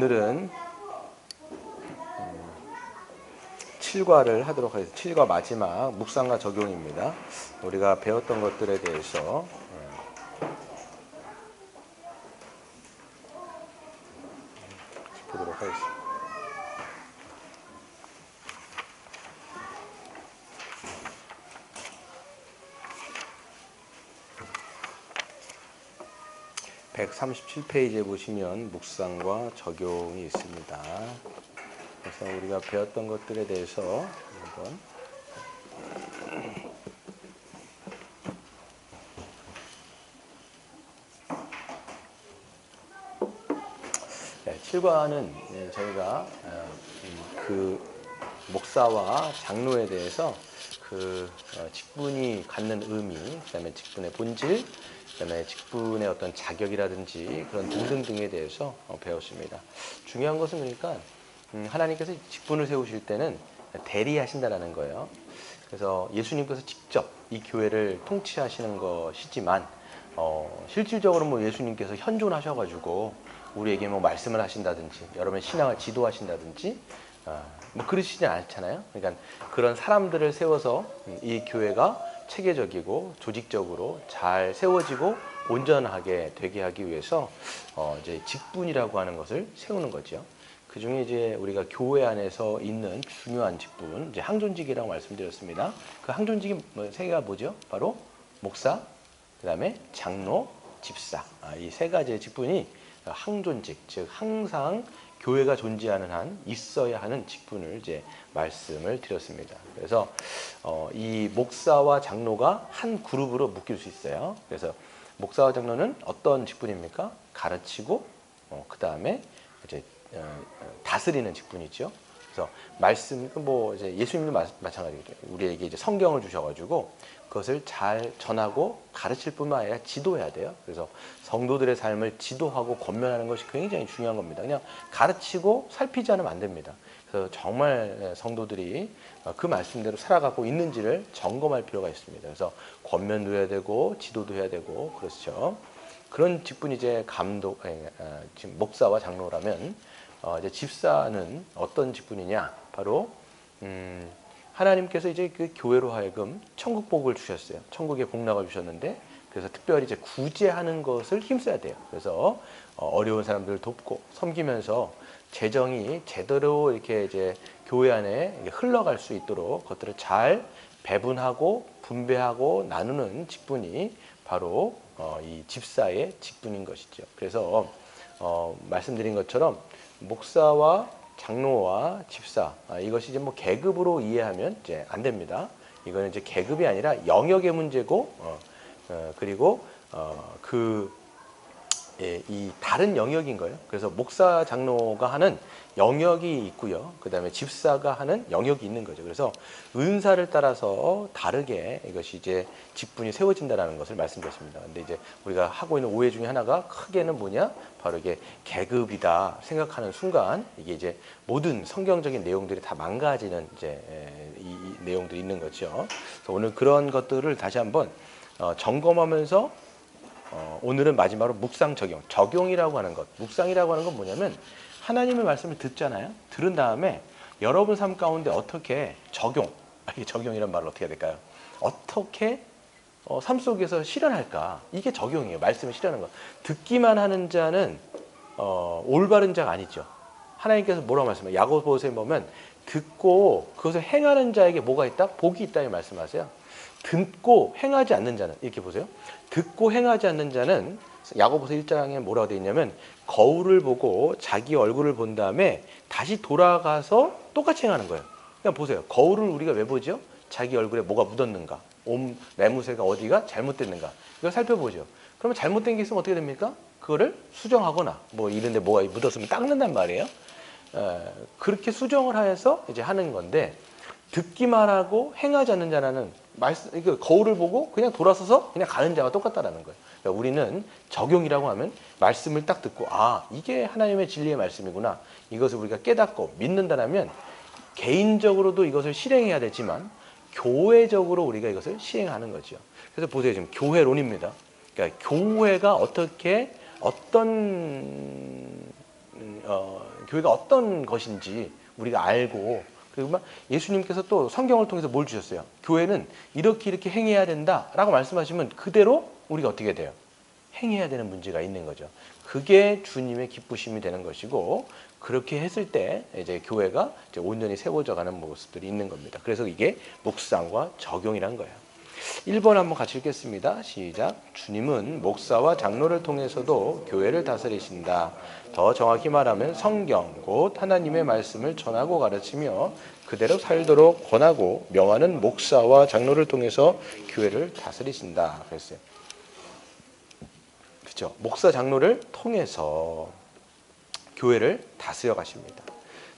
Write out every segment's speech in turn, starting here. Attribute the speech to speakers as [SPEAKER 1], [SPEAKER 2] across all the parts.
[SPEAKER 1] 오늘은 7과를 하도록 하겠습니다. 7과 마지막 묵상과 적용입니다. 우리가 배웠던 것들에 대해서 보도록 하겠습니다. (137페이지에) 보시면 묵상과 적용이 있습니다. 그래서 우리가 배웠던 것들에 대해서 한번 네, 7과는 저희가 그 목사와 장로에 대해서 그 직분이 갖는 의미, 그다음에 직분의 본질, 그다음에 직분의 어떤 자격이라든지 그런 등등등에 대해서 배웠습니다. 중요한 것은 그러니까 하나님께서 직분을 세우실 때는 대리하신다라는 거예요. 그래서 예수님께서 직접 이 교회를 통치하시는 것이지만 실질적으로 뭐 예수님께서 현존하셔가지고 우리에게 뭐 말씀을 하신다든지 여러분의 신앙을 지도하신다든지 뭐 그러시지 않잖아요. 그러니까 그런 사람들을 세워서 이 교회가 체계적이고 조직적으로 잘 세워지고 온전하게 되게 하기 위해서 이제 직분이라고 하는 것을 세우는 거죠. 그 중에 이제 우리가 교회 안에서 있는 중요한 직분, 이제 항존직이라고 말씀드렸습니다. 그 항존직이 세 개가 뭐죠? 바로 목사, 그 다음에 장로, 집사. 이 세 가지의 직분이 항존직, 즉 항상 교회가 존재하는 한 있어야 하는 직분을 이제 말씀을 드렸습니다. 그래서 이 목사와 장로가 한 그룹으로 묶일 수 있어요. 그래서 목사와 장로는 어떤 직분입니까? 가르치고 그 다음에 이제 다스리는 직분이죠. 그래서 말씀, 뭐 이제 예수님도 마찬가지죠. 우리에게 이제 성경을 주셔가지고 그것을 잘 전하고 가르칠 뿐만 아니라 지도해야 돼요. 그래서 성도들의 삶을 지도하고 권면하는 것이 굉장히 중요한 겁니다. 그냥 가르치고 살피지 않으면 안 됩니다. 그래서 정말 성도들이 그 말씀대로 살아가고 있는지를 점검할 필요가 있습니다. 그래서 권면도 해야 되고 지도도 해야 되고 그렇죠. 그런 직분이 이제 지금 목사와 장로라면 이제 집사는 어떤 직분이냐? 바로 하나님께서 이제 그 교회로 하여금 천국 복을 주셨어요. 천국의 복락을 주셨는데 그래서 특별히 이제 구제하는 것을 힘써야 돼요. 그래서 어려운 사람들을 돕고 섬기면서 재정이 제대로 이렇게 이제 교회 안에 흘러갈 수 있도록 그것들을 잘 배분하고 분배하고 나누는 직분이 바로 이 집사의 직분인 것이죠. 그래서 말씀드린 것처럼 목사와 장로와 집사, 이것이 이제 뭐 계급으로 이해하면 이제 안 됩니다. 이거는 이제 계급이 아니라 영역의 문제고, 그리고 이 다른 영역인 거예요. 그래서 목사, 장로가 하는 영역이 있고요. 그 다음에 집사가 하는 영역이 있는 거죠. 그래서 은사를 따라서 다르게 이것이 이제 직분이 세워진다는 것을 말씀드렸습니다. 근데 이제 우리가 하고 있는 오해 중에 하나가 크게는 뭐냐? 바로 이게 계급이다 생각하는 순간 이게 이제 모든 성경적인 내용들이 다 망가지는 이제 이 내용들이 있는 거죠. 그래서 오늘 그런 것들을 다시 한번 점검하면서 오늘은 마지막으로 묵상 적용이라고 하는 것. 묵상이라고 하는 건 뭐냐면 하나님의 말씀을 듣잖아요. 들은 다음에 여러분 삶 가운데 어떻게 이게 적용이란 말을 어떻게 해야 될까요? 어떻게 삶 속에서 실현할까? 이게 적용이에요. 말씀을 실현하는 것. 듣기만 하는 자는 올바른 자가 아니죠. 하나님께서 뭐라고 말씀해요? 야고보서에 보면 듣고 그것을 행하는 자에게 뭐가 있다? 복이 있다 이 말씀하세요. 듣고 행하지 않는 자는, 이렇게 보세요. 듣고 행하지 않는 자는 야고보서 1장에 뭐라고 되어 있냐면 거울을 보고 자기 얼굴을 본 다음에 다시 돌아가서 똑같이 행하는 거예요. 그냥 보세요. 거울을 우리가 왜 보죠? 자기 얼굴에 뭐가 묻었는가, 옷 매무새가 어디가 잘못됐는가, 이걸 살펴보죠. 그러면 잘못된 게 있으면 어떻게 됩니까? 그거를 수정하거나 뭐 이런 데 뭐가 묻었으면 닦는단 말이에요. 그렇게 수정을 하여서 이제 하는 건데, 듣기만 하고 행하지 않는 자라는 거울을 보고 그냥 돌아서서 그냥 가는 자와 똑같다라는 거예요. 그러니까 우리는 적용이라고 하면 말씀을 딱 듣고 이게 하나님의 진리의 말씀이구나, 이것을 우리가 깨닫고 믿는다라면 개인적으로도 이것을 실행해야 되지만 교회적으로 우리가 이것을 시행하는 거죠. 그래서 보세요. 지금 교회론입니다. 그러니까 교회가 어떤 교회가 어떤 것인지 우리가 알고, 그리고 예수님께서 또 성경을 통해서 뭘 주셨어요? 교회는 이렇게 이렇게 행해야 된다라고 말씀하시면 그대로 우리가 어떻게 돼요? 행해야 되는 문제가 있는 거죠. 그게 주님의 기쁘심이 되는 것이고, 그렇게 했을 때 이제 교회가 이제 온전히 세워져 가는 모습들이 있는 겁니다. 그래서 이게 묵상과 적용이란 거예요. 1번 한번 같이 읽겠습니다. 시작. 주님은 목사와 장로를 통해서도 교회를 다스리신다. 더 정확히 말하면 성경 곧 하나님의 말씀을 전하고 가르치며 그대로 살도록 권하고 명하는 목사와 장로를 통해서 교회를 다스리신다. 그랬어요. 그렇죠? 목사 장로를 통해서 교회를 다스려 가십니다.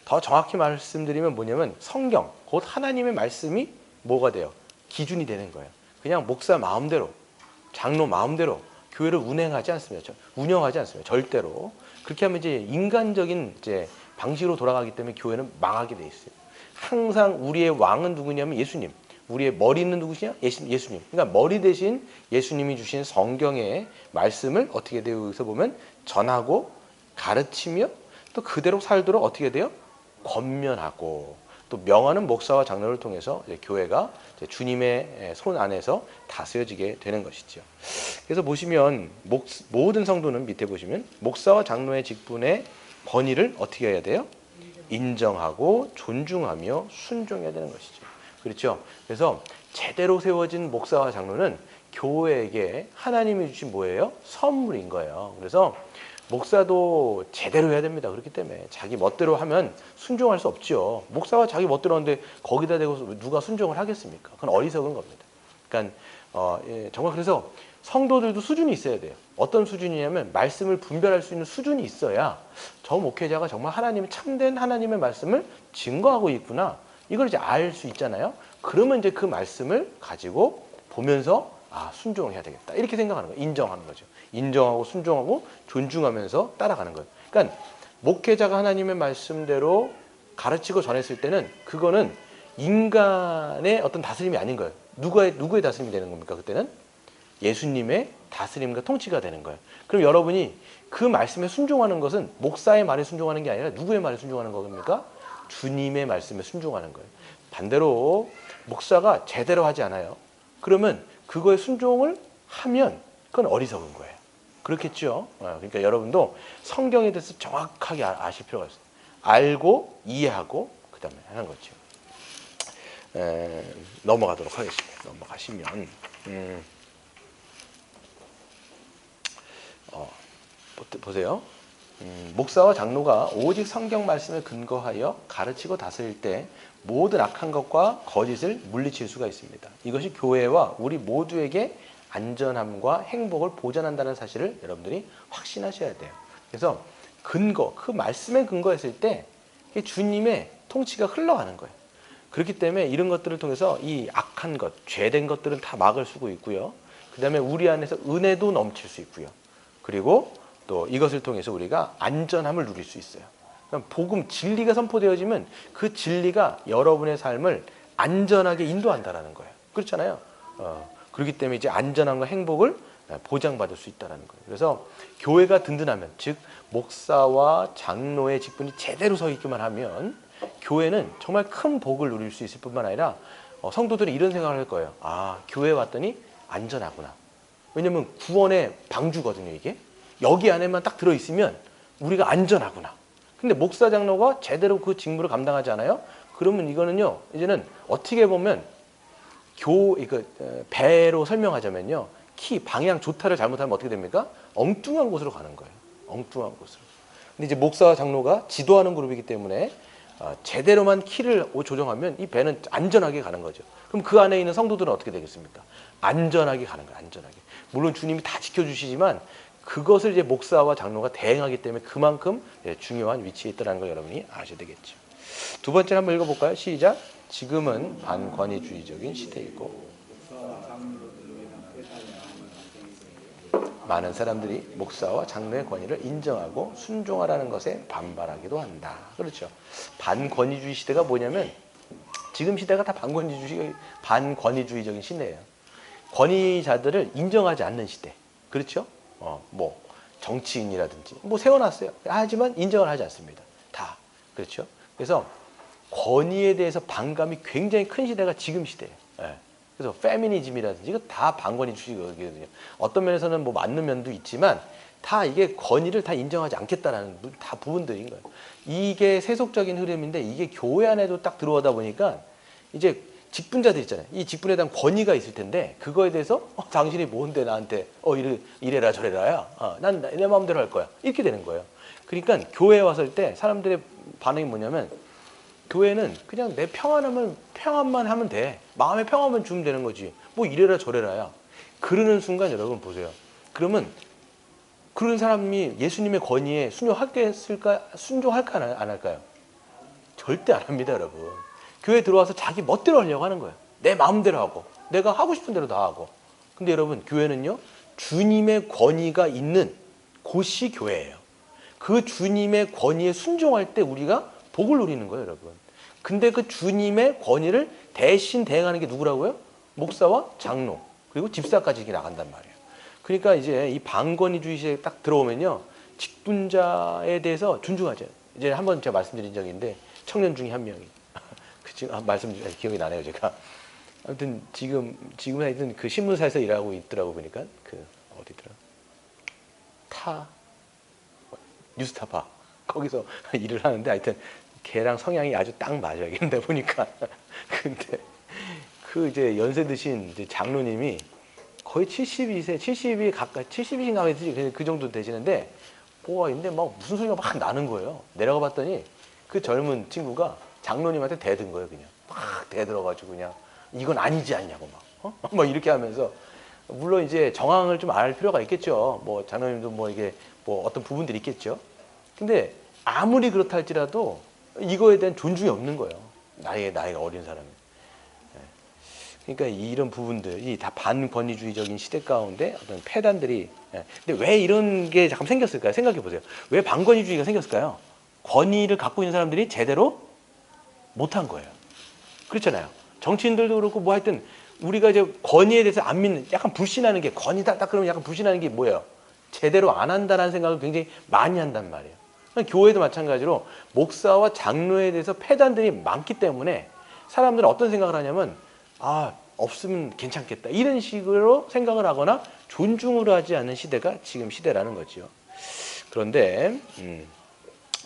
[SPEAKER 1] 더 정확히 말씀드리면 뭐냐면 성경 곧 하나님의 말씀이 뭐가 돼요? 기준이 되는 거예요. 그냥 목사 마음대로, 장로 마음대로 교회를 운영하지 않습니다. 절대로. 그렇게 하면 이제 인간적인 이제 방식으로 돌아가기 때문에 교회는 망하게 돼 있어요. 항상 우리의 왕은 누구냐면 예수님. 우리의 머리는 누구시냐? 예수님. 그러니까 머리 대신 예수님이 주신 성경의 말씀을 어떻게 돼요? 여기서 보면 전하고 가르치며 또 그대로 살도록 어떻게 돼요? 권면하고 또 명하는 목사와 장로를 통해서 이제 교회가 이제 주님의 손 안에서 다스려지게 되는 것이죠. 그래서 보시면 모든 성도는 밑에 보시면 목사와 장로의 직분의 권위를 어떻게 해야 돼요? 인정하고 존중하며 순종해야 되는 것이죠. 그렇죠? 그래서 제대로 세워진 목사와 장로는 교회에게 하나님이 주신 뭐예요? 선물인 거예요. 그래서 목사도 제대로 해야 됩니다. 그렇기 때문에 자기 멋대로 하면 순종할 수 없죠. 목사가 자기 멋대로 하는데 거기다 대고 누가 순종을 하겠습니까? 그건 어리석은 겁니다. 그러니까 정말 그래서 성도들도 수준이 있어야 돼요. 어떤 수준이냐면 말씀을 분별할 수 있는 수준이 있어야 저 목회자가 정말 하나님의 참된 하나님의 말씀을 증거하고 있구나. 이걸 이제 알 수 있잖아요. 그러면 이제 그 말씀을 가지고 보면서 순종을 해야 되겠다. 이렇게 생각하는 거예요. 인정하는 거죠. 인정하고 순종하고 존중하면서 따라가는 거예요. 그러니까 목회자가 하나님의 말씀대로 가르치고 전했을 때는 그거는 인간의 어떤 다스림이 아닌 거예요. 누구의 다스림이 되는 겁니까? 그때는 예수님의 다스림과 통치가 되는 거예요. 그럼 여러분이 그 말씀에 순종하는 것은 목사의 말에 순종하는 게 아니라 누구의 말에 순종하는 겁니까? 주님의 말씀에 순종하는 거예요. 반대로 목사가 제대로 하지 않아요. 그러면 그거에 순종을 하면 그건 어리석은 거예요. 그렇겠죠? 그러니까 여러분도 성경에 대해서 정확하게 아실 필요가 있어요. 알고 이해하고 그 다음에 하는 거죠. 넘어가도록 하겠습니다. 넘어가시면 보세요. 목사와 장로가 오직 성경 말씀에 근거하여 가르치고 다스릴 때 모든 악한 것과 거짓을 물리칠 수가 있습니다. 이것이 교회와 우리 모두에게 안전함과 행복을 보전한다는 사실을 여러분들이 확신하셔야 돼요. 그래서 그 말씀에 근거했을 때 주님의 통치가 흘러가는 거예요. 그렇기 때문에 이런 것들을 통해서 이 악한 것, 죄된 것들은 다 막을 수 있고요. 그 다음에 우리 안에서 은혜도 넘칠 수 있고요. 그리고 또 이것을 통해서 우리가 안전함을 누릴 수 있어요. 복음, 진리가 선포되어지면 그 진리가 여러분의 삶을 안전하게 인도한다는 거예요. 그렇잖아요. 그렇기 때문에 이제 안전함과 행복을 보장받을 수 있다는 거예요. 그래서 교회가 든든하면, 즉 목사와 장로의 직분이 제대로 서 있기만 하면 교회는 정말 큰 복을 누릴 수 있을 뿐만 아니라 성도들이 이런 생각을 할 거예요. 교회 왔더니 안전하구나. 왜냐면 구원의 방주거든요, 이게. 여기 안에만 딱 들어있으면 우리가 안전하구나. 근데 목사 장로가 제대로 그 직무를 감당하지 않아요? 그러면 이거는요, 이제는 어떻게 보면 배로 설명하자면요, 방향 조타를 잘못하면 어떻게 됩니까? 엉뚱한 곳으로 가는 거예요. 엉뚱한 곳으로. 근데 이제 목사와 장로가 지도하는 그룹이기 때문에 제대로만 키를 조정하면 이 배는 안전하게 가는 거죠. 그럼 그 안에 있는 성도들은 어떻게 되겠습니까? 안전하게 가는 거예요. 안전하게. 물론 주님이 다 지켜주시지만 그것을 이제 목사와 장로가 대행하기 때문에 그만큼 중요한 위치에 있다는 걸 여러분이 아셔야 되겠죠. 두 번째 한번 읽어볼까요? 시작. 지금은 반권위주의적인 시대이고 많은 사람들이 목사와 장로의 권위를 인정하고 순종하라는 것에 반발하기도 한다. 그렇죠. 반권위주의 시대가 뭐냐면 지금 시대가 다 반권위주의적인 시대예요. 권위자들을 인정하지 않는 시대. 그렇죠? 정치인이라든지 뭐 세워놨어요. 하지만 인정을 하지 않습니다. 다. 그렇죠? 그래서 권위에 대해서 반감이 굉장히 큰 시대가 지금 시대예요. 예. 그래서 페미니즘이라든지 이거 다 반권위주의거든요. 어떤 면에서는 뭐 맞는 면도 있지만 다 이게 권위를 다 인정하지 않겠다라는 다 부분들인 거예요. 이게 세속적인 흐름인데 이게 교회 안에도 딱 들어오다 보니까 이제 직분자들 있잖아요. 이 직분에 대한 권위가 있을 텐데 그거에 대해서 당신이 뭔데 나한테 이래라 저래라야. 난 내 마음대로 할 거야. 이렇게 되는 거예요. 그러니까 교회에 왔을 때 사람들의 반응이 뭐냐면 교회는 그냥 내 평안만 하면 돼. 마음의 평안만 주면 되는 거지. 뭐 이래라 저래라야. 그러는 순간 여러분 보세요. 그러면 그런 사람이 예수님의 권위에 순종할까 안 할까요? 절대 안 합니다, 여러분. 교회 들어와서 자기 멋대로 하려고 하는 거예요. 내 마음대로 하고 내가 하고 싶은 대로 다 하고. 근데 여러분 교회는요. 주님의 권위가 있는 곳이 교회예요. 그 주님의 권위에 순종할 때 우리가 복을 누리는 거예요, 여러분. 근데 그 주님의 권위를 대신 대행하는 게 누구라고요? 목사와 장로 그리고 집사까지 이렇게 나간단 말이에요. 그러니까 이제 이 반권위주의에 딱 들어오면요. 직분자에 대해서 존중하죠. 이제 한번 제가 말씀드린 적이 있는데 청년 중에 한 명이 기억이 나네요, 제가. 아무튼 지금 하여튼 그 신문사에서 일하고 있더라고 보니까 그 어디더라? 뉴스타파 거기서 일을 하는데 하여튼 걔랑 성향이 아주 딱 맞아요. 근데 보니까 근데 그 이제 연세 드신 이제 장로님이 거의 72세, 70이 가까이 70인가 그 정도 되시는데 뭐가 있는데 막 무슨 소리가 막 나는 거예요. 내려가 봤더니 그 젊은 친구가 장로님한테 대든 거예요, 그냥. 막 대들어가지고 그냥 이건 아니지 않냐고 막 이렇게 하면서 물론 이제 정황을 좀 알 필요가 있겠죠. 뭐 장로님도 뭐 이게 뭐 어떤 부분들이 있겠죠. 근데 아무리 그렇다 할지라도 이거에 대한 존중이 없는 거예요. 나이가 어린 사람이. 그러니까 이런 부분들이 다 반권위주의적인 시대 가운데 어떤 폐단들이. 근데 왜 이런 게 잠깐 생겼을까요? 생각해 보세요. 왜 반권위주의가 생겼을까요? 권위를 갖고 있는 사람들이 제대로 못한 거예요. 그렇잖아요. 정치인들도 그렇고 뭐 하여튼 우리가 이제 권위에 대해서 안 믿는, 약간 불신하는 게 권위다 딱 그러면 약간 불신하는 게 뭐예요? 제대로 안 한다는 생각을 굉장히 많이 한단 말이에요. 교회도 마찬가지로 목사와 장로에 대해서 폐단들이 많기 때문에 사람들은 어떤 생각을 하냐면 없으면 괜찮겠다 이런 식으로 생각을 하거나 존중을 하지 않는 시대가 지금 시대라는 거죠. 그런데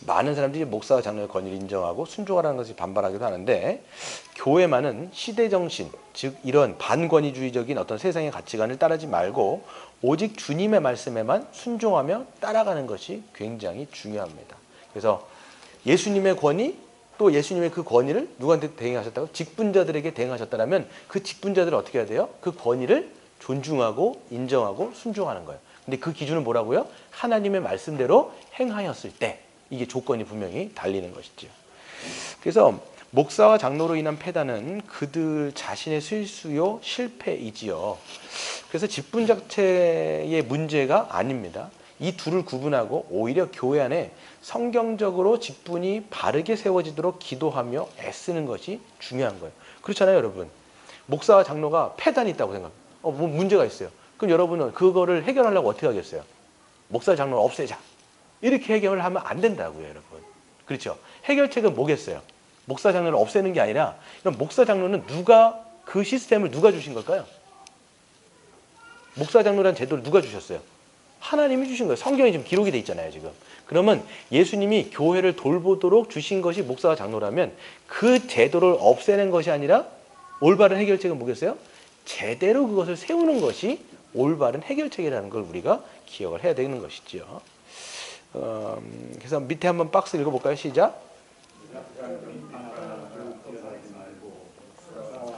[SPEAKER 1] 많은 사람들이 목사와 장로의 권위를 인정하고 순종하라는 것을 반발하기도 하는데 교회만은 시대 정신, 즉 이런 반권위주의적인 어떤 세상의 가치관을 따르지 말고 오직 주님의 말씀에만 순종하며 따라가는 것이 굉장히 중요합니다. 그래서 예수님의 권위 또 예수님의 그 권위를 누구한테 대행하셨다고? 직분자들에게 대행하셨다면 그 직분자들은 어떻게 해야 돼요? 그 권위를 존중하고 인정하고 순종하는 거예요. 근데 그 기준은 뭐라고요? 하나님의 말씀대로 행하였을 때 이게 조건이 분명히 달리는 것이죠. 그래서 목사와 장로로 인한 폐단은 그들 자신의 실수요 실패이지요. 그래서 직분 자체의 문제가 아닙니다. 이 둘을 구분하고 오히려 교회 안에 성경적으로 직분이 바르게 세워지도록 기도하며 애쓰는 것이 중요한 거예요. 그렇잖아요, 여러분. 목사와 장로가 폐단이 있다고 생각해요. 뭐 문제가 있어요. 그럼 여러분은 그거를 해결하려고 어떻게 하겠어요? 목사 장로를 없애자. 이렇게 해결을 하면 안 된다고요, 여러분. 그렇죠? 해결책은 뭐겠어요? 목사 장로를 없애는 게 아니라 그럼 목사 장로는 그 시스템을 누가 주신 걸까요? 목사 장로라는 제도를 누가 주셨어요? 하나님이 주신 거예요. 성경에 지금 기록이 돼 있잖아요, 지금. 그러면 예수님이 교회를 돌보도록 주신 것이 목사와 장로라면 그 제도를 없애는 것이 아니라 올바른 해결책은 뭐겠어요? 제대로 그것을 세우는 것이 올바른 해결책이라는 걸 우리가 기억을 해야 되는 것이죠. 그래서 밑에 한번 박스 읽어볼까요? 시작.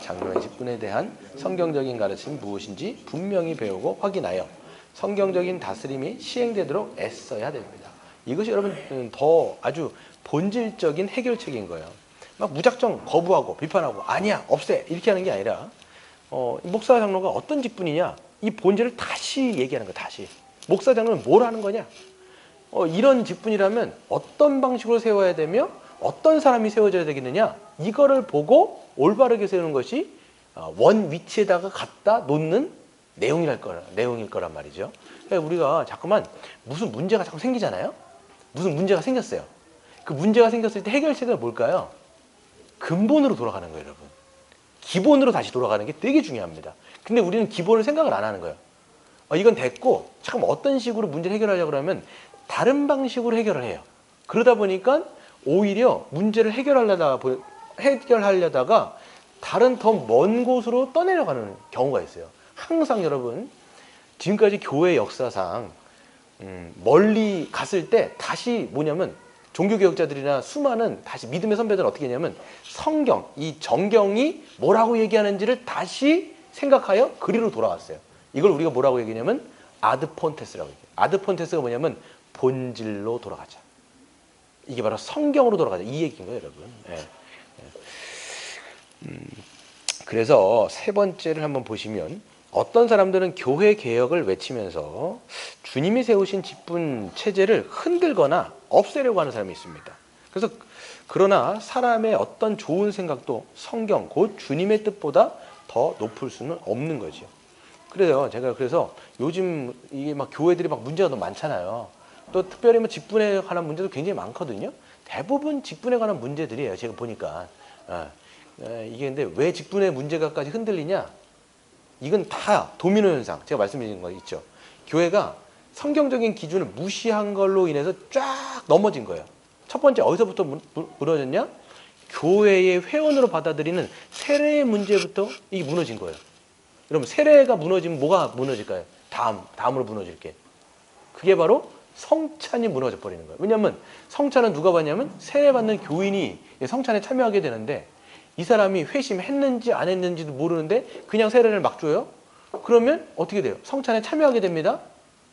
[SPEAKER 1] 장로의 직분에 대한 성경적인 가르침이 무엇인지 분명히 배우고 확인하여 성경적인 다스림이 시행되도록 애써야 됩니다. 이것이 여러분 더 아주 본질적인 해결책인 거예요. 막 무작정 거부하고 비판하고 아니야 없애 이렇게 하는 게 아니라 목사 장로가 어떤 직분이냐 이 본질을 다시 얘기하는 거예요. 다시 목사 장로는 뭘 하는 거냐 이런 직분이라면 어떤 방식으로 세워야 되며 어떤 사람이 세워져야 되겠느냐 이거를 보고 올바르게 세우는 것이 원 위치에다가 갖다 놓는 내용일 거란 말이죠. 그러니까 우리가 자꾸만 무슨 문제가 자꾸 생기잖아요. 무슨 문제가 생겼어요. 그 문제가 생겼을 때 해결책은 뭘까요? 근본으로 돌아가는 거예요, 여러분. 기본으로 다시 돌아가는 게 되게 중요합니다. 근데 우리는 기본을 생각을 안 하는 거예요. 이건 됐고, 참 어떤 식으로 문제를 해결하려고 그러면 다른 방식으로 해결을 해요. 그러다 보니까 오히려 문제를 해결하려다가 다른 더 먼 곳으로 떠내려가는 경우가 있어요. 항상 여러분, 지금까지 교회 역사상 멀리 갔을 때 다시 뭐냐면 종교개혁자들이나 수많은 다시 믿음의 선배들은 어떻게 했냐면 성경, 이 정경이 뭐라고 얘기하는지를 다시 생각하여 그리로 돌아왔어요. 이걸 우리가 뭐라고 얘기하냐면 아드폰테스라고 얘기해요. 아드폰테스가 뭐냐면 본질로 돌아가자. 이게 바로 성경으로 돌아가자. 이 얘기인 거예요, 여러분. 예. 그래서 세 번째를 한번 보시면 어떤 사람들은 교회 개혁을 외치면서 주님이 세우신 직분 체제를 흔들거나 없애려고 하는 사람이 있습니다. 그래서 그러나 사람의 어떤 좋은 생각도 성경, 곧 주님의 뜻보다 더 높을 수는 없는 거죠. 그래서 요즘 이게 막 교회들이 막 문제가 너무 많잖아요. 또 특별히 뭐 직분에 관한 문제도 굉장히 많거든요. 대부분 직분에 관한 문제들이에요. 제가 보니까. 이게 근데 왜 직분의 문제가까지 흔들리냐? 이건 다 도미노 현상. 제가 말씀드린 거 있죠. 교회가 성경적인 기준을 무시한 걸로 인해서 쫙 넘어진 거예요. 첫 번째 어디서부터 무너졌냐? 교회의 회원으로 받아들이는 세례의 문제부터 이게 무너진 거예요. 여러분 세례가 무너지면 뭐가 무너질까요? 다음으로 무너질 게. 그게 바로 성찬이 무너져 버리는 거예요. 왜냐하면 성찬은 누가 받냐면 세례받는 교인이 성찬에 참여하게 되는데 이 사람이 회심했는지 안 했는지도 모르는데 그냥 세례를 막 줘요. 그러면 어떻게 돼요? 성찬에 참여하게 됩니다.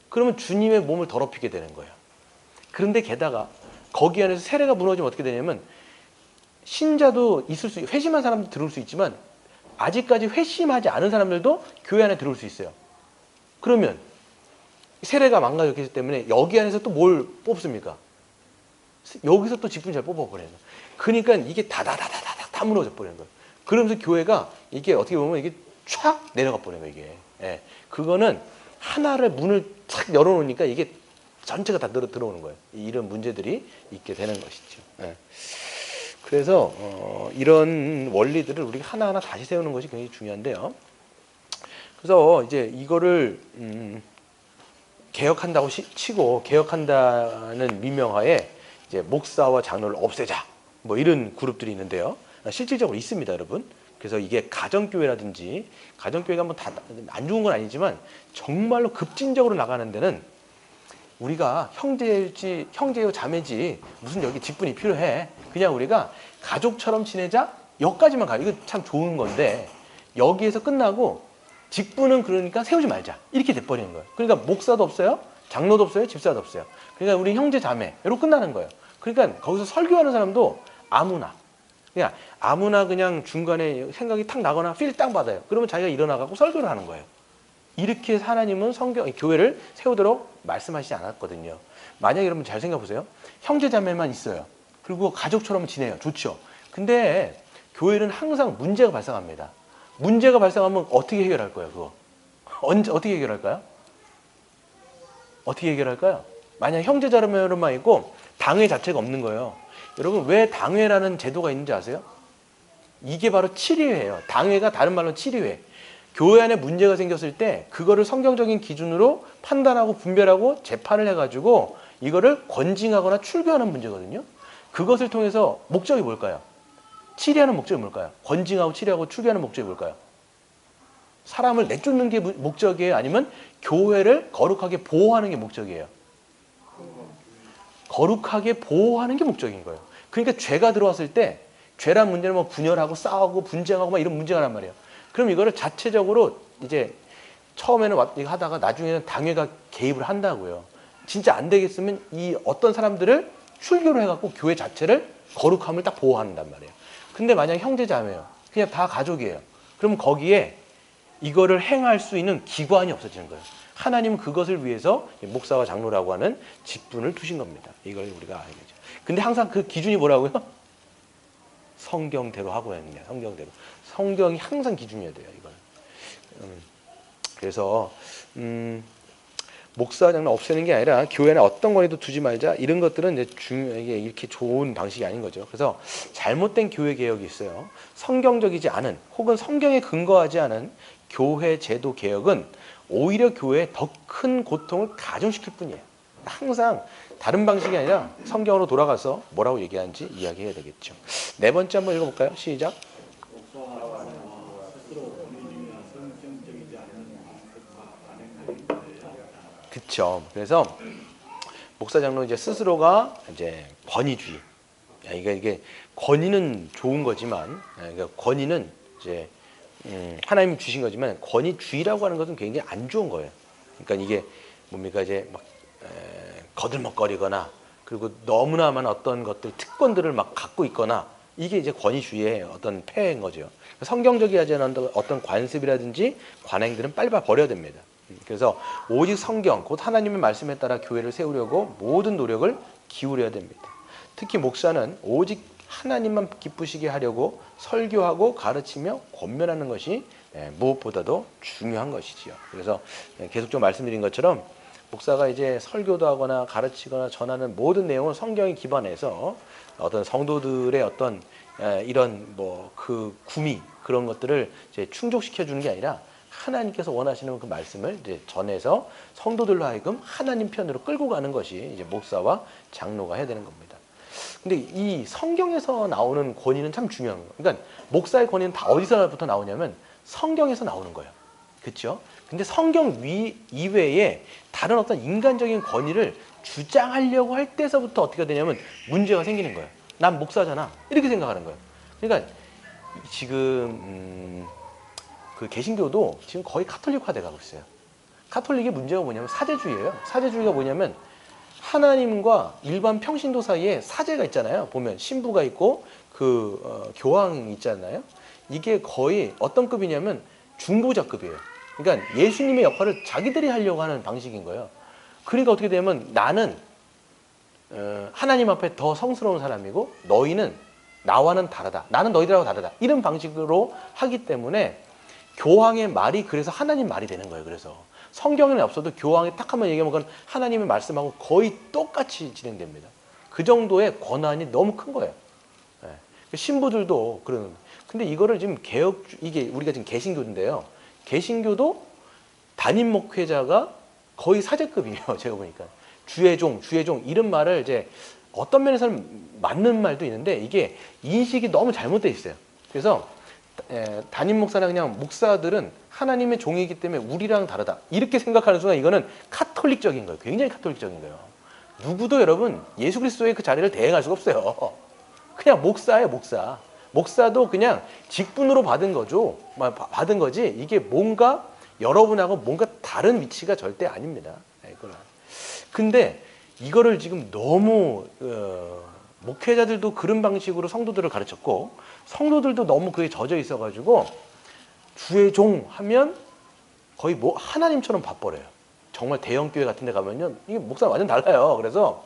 [SPEAKER 1] 그러면 주님의 몸을 더럽히게 되는 거예요. 그런데 게다가 거기 안에서 세례가 무너지면 어떻게 되냐면 신자도 있을 수, 회심한 사람도 들어올 수 있지만 아직까지 회심하지 않은 사람들도 교회 안에 들어올 수 있어요. 그러면 세례가 망가졌기 때문에 여기 안에서 또 뭘 뽑습니까? 여기서 또 직분 잘 뽑아버려요. 그러니까 이게 다 무너져 버리는 거예요. 그러면서 교회가 이게 어떻게 보면 이게 촥 내려가 버리는 거예요, 이게. 예. 그거는 하나를 문을 탁 열어놓으니까 이게 전체가 다 들어오는 거예요. 이런 문제들이 있게 되는 것이죠. 예. 그래서 이런 원리들을 우리가 하나하나 다시 세우는 것이 굉장히 중요한데요. 그래서 이제 이거를 개혁한다고 치고 개혁한다는 미명하에 이제 목사와 장로를 없애자 뭐 이런 그룹들이 있는데요. 실질적으로 있습니다, 여러분. 그래서 이게 가정교회라든지 가정교회가 뭐 다 안 좋은 건 아니지만 정말로 급진적으로 나가는 데는 우리가 형제요 자매지 무슨 여기 직분이 필요해. 그냥 우리가 가족처럼 지내자. 여기까지만 가요. 이거 참 좋은 건데 여기에서 끝나고 직분은 그러니까 세우지 말자. 이렇게 돼버리는 거예요. 그러니까 목사도 없어요. 장로도 없어요. 집사도 없어요. 그러니까 우리 형제 자매로 끝나는 거예요. 그러니까 거기서 설교하는 사람도 아무나 그냥 중간에 생각이 탁 나거나 필 딱 받아요. 그러면 자기가 일어나가고 설교를 하는 거예요. 이렇게 하나님은 교회를 세우도록 말씀하시지 않았거든요. 만약에 여러분 잘 생각해 보세요. 형제 자매만 있어요. 그리고 가족처럼 지내요. 좋죠. 근데 교회는 항상 문제가 발생합니다. 문제가 발생하면 어떻게 해결할 거예요, 그거? 어떻게 해결할까요? 어떻게 해결할까요? 만약 형제 자매로만 있고 당회 자체가 없는 거예요. 여러분 왜 당회라는 제도가 있는지 아세요? 이게 바로 치리회예요. 당회가 다른 말로 치리회. 교회 안에 문제가 생겼을 때 그거를 성경적인 기준으로 판단하고 분별하고 재판을 해가지고 이거를 권징하거나 출교하는 문제거든요. 그것을 통해서 목적이 뭘까요? 치리하는 목적이 뭘까요? 권징하고 치리하고 출교하는 목적이 뭘까요? 사람을 내쫓는 게 목적이에요? 아니면 교회를 거룩하게 보호하는 게 목적이에요? 거룩하게 보호하는 게 목적인 거예요. 그러니까 죄가 들어왔을 때 죄란 문제는 뭐 분열하고 싸우고 분쟁하고 막 이런 문제가 란 말이에요. 그럼 이거를 자체적으로 이제 처음에는 이거 하다가 나중에는 당회가 개입을 한다고요. 진짜 안 되겠으면 이 어떤 사람들을 출교로 해갖고 교회 자체를 거룩함을 딱 보호한단 말이에요. 근데 만약 형제자매요. 그냥 다 가족이에요. 그럼 거기에 이거를 행할 수 있는 기관이 없어지는 거예요. 하나님은 그것을 위해서 목사와 장로라고 하는 직분을 두신 겁니다. 이걸 우리가 알겠죠. 근데 항상 그 기준이 뭐라고요? 성경대로 하고 있냐, 성경대로. 성경이 항상 기준이어야 돼요, 이건. 그래서 목사 장로 없애는 게 아니라 교회나 어떤 권위도 두지 말자 이런 것들은 이제 이게 이렇게 좋은 방식이 아닌 거죠. 그래서 잘못된 교회 개혁이 있어요. 성경적이지 않은 혹은 성경에 근거하지 않은 교회 제도 개혁은 오히려 교회에 더 큰 고통을 가중시킬 뿐이에요. 항상 다른 방식이 아니라 성경으로 돌아가서 뭐라고 얘기하는지 이야기해야 되겠죠. 네 번째 한번 읽어볼까요? 시작. 그렇죠. 그래서 목사 장로 이제 스스로가 이제 권위주의. 이게 권위는 좋은 거지만, 그러니까 권위는 이제 하나님이 주신 거지만 권위주의라고 하는 것은 굉장히 안 좋은 거예요. 그러니까 이게 뭡니까 이제 막 거들먹거리거나 그리고 너무나만 어떤 것들 특권들을 막 갖고 있거나 이게 이제 권위주의의 어떤 폐해인 거죠. 성경적이지 않은 어떤 관습이라든지 관행들은 빨리 버려야 됩니다. 그래서 오직 성경, 곧 하나님의 말씀에 따라 교회를 세우려고 모든 노력을 기울여야 됩니다. 특히 목사는 오직 하나님만 기쁘시게 하려고 설교하고 가르치며 권면하는 것이 무엇보다도 중요한 것이지요. 그래서 계속 좀 말씀드린 것처럼 목사가 이제 설교도 하거나 가르치거나 전하는 모든 내용은 성경에 기반해서 어떤 성도들의 어떤 이런 뭐 그 구미 그런 것들을 이제 충족시켜 주는 게 아니라 하나님께서 원하시는 그 말씀을 이제 전해서 성도들로 하여금 하나님 편으로 끌고 가는 것이 이제 목사와 장로가 해야 되는 겁니다. 근데 이 성경에서 나오는 권위는 참 중요한 거예요. 그러니까 목사의 권위는 다 어디서부터 나오냐면 성경에서 나오는 거예요. 그렇죠? 근데 성경 이외에 다른 어떤 인간적인 권위를 주장하려고 할 때서부터 어떻게 되냐면 문제가 생기는 거예요. 난 목사잖아. 이렇게 생각하는 거예요. 그러니까 지금 그 개신교도 지금 거의 카톨릭화 돼가고 있어요. 카톨릭의 문제가 뭐냐면 사제주의예요. 사제주의가 뭐냐면 하나님과 일반 평신도 사이에 사제가 있잖아요. 보면 신부가 있고 교황이 있잖아요. 이게 거의 어떤 급이냐면 중보자급이에요. 그러니까 예수님의 역할을 자기들이 하려고 하는 방식인 거예요. 그러니까 어떻게 되냐면 나는 하나님 앞에 더 성스러운 사람이고 너희는 나와는 다르다. 나는 너희들하고 다르다. 이런 방식으로 하기 때문에 교황의 말이 그래서 하나님 말이 되는 거예요. 그래서 성경에는 없어도 교황이 딱 한번 얘기하면 그건 하나님의 말씀하고 거의 똑같이 진행됩니다. 그 정도의 권한이 너무 큰 거예요. 신부들도 그런. 근데 이거를 지금 이게 우리가 지금 개신교인데요. 개신교도 담임 목회자가 거의 사제급이에요. 제가 보니까 주의 종 이런 말을 이제 어떤 면에서는 맞는 말도 있는데 이게 인식이 너무 잘못되어 있어요. 그래서 담임 목사나 그냥 목사들은 하나님의 종이기 때문에 우리랑 다르다 이렇게 생각하는 순간 이거는 카톨릭적인 거예요. 굉장히 카톨릭적인 거예요. 누구도 여러분 예수 그리스도의 그 자리를 대행할 수가 없어요. 그냥 목사예요. 목사도 그냥 직분으로 받은 거죠. 받은 거지 이게 뭔가 여러분하고 뭔가 다른 위치가 절대 아닙니다. 근데 이거를 지금 너무 목회자들도 그런 방식으로 성도들을 가르쳤고 성도들도 너무 그에 젖어 있어가지고 주의 종 하면 거의 뭐 하나님처럼 봐버려요. 정말 대형 교회 같은 데 가면요 이게 목사는 완전 달라요. 그래서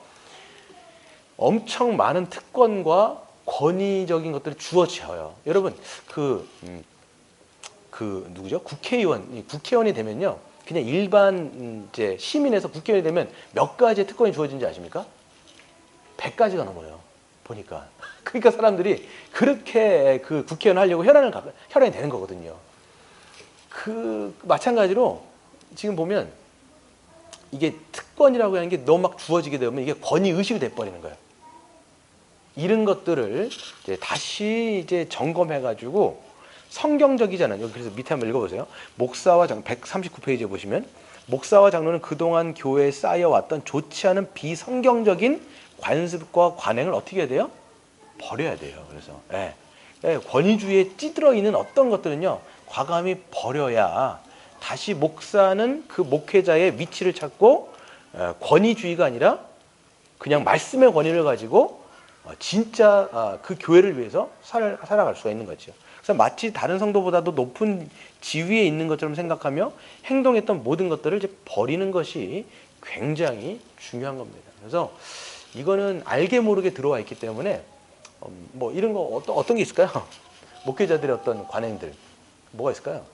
[SPEAKER 1] 엄청 많은 특권과 권위적인 것들이 주어져요. 여러분 누구죠? 국회의원이 되면요 그냥 일반 이제 시민에서 국회의원이 되면 몇 가지의 특권이 주어진지 아십니까? 100가지가 넘어요. 보니까. 그러니까 사람들이 그렇게 그 국회의원 하려고 혈안이 되는 거거든요. 마찬가지로 지금 보면 이게 특권이라고 하는 게 너무 막 주어지게 되면 이게 권위의식이 돼버리는 거예요. 이런 것들을 이제 다시 이제 점검해가지고 성경적이잖아요. 그래서 밑에 한번 읽어보세요. 목사와 장로 139페이지에 보시면 목사와 장로는 그동안 교회에 쌓여왔던 좋지 않은 비성경적인 관습과 관행을 어떻게 해야 돼요? 버려야 돼요. 그래서 권위주의에 찌들어 있는 어떤 것들은요 과감히 버려야 다시 목사는 그 목회자의 위치를 찾고 권위주의가 아니라 그냥 말씀의 권위를 가지고 진짜 그 교회를 위해서 살아갈 수가 있는 거죠. 그래서 마치 다른 성도보다도 높은 지위에 있는 것처럼 생각하며 행동했던 모든 것들을 이제 버리는 것이 굉장히 중요한 겁니다. 그래서 이거는 알게 모르게 들어와 있기 때문에 뭐 이런 거 어떤 게 있을까요? 목회자들의 어떤 관행들 뭐가 있을까요?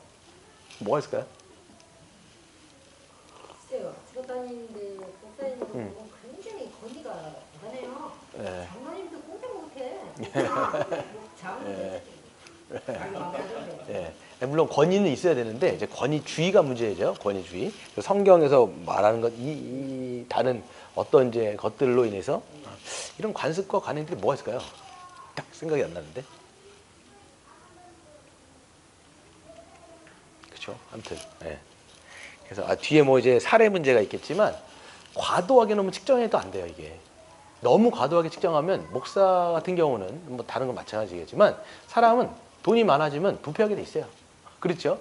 [SPEAKER 2] 글쎄요. 제가 다니는
[SPEAKER 1] 예. 예. 물론 권위는 있어야 되는데 이제 권위주의가 문제죠. 권위주의. 성경에서 말하는 것, 이 다른 어떤 이제 것들로 인해서 이런 관습과 관행들이 뭐가 있을까요? 딱 생각이 안 나는데. 그렇죠. 아무튼. 예. 그래서 뒤에 뭐 이제 사례 문제가 있겠지만 과도하게 너무 측정해도 안 돼요, 이게. 너무 과도하게 측정하면 목사 같은 경우는 뭐 다른 건 마찬가지겠지만 사람은 돈이 많아지면 부패하게 돼 있어요. 그렇죠?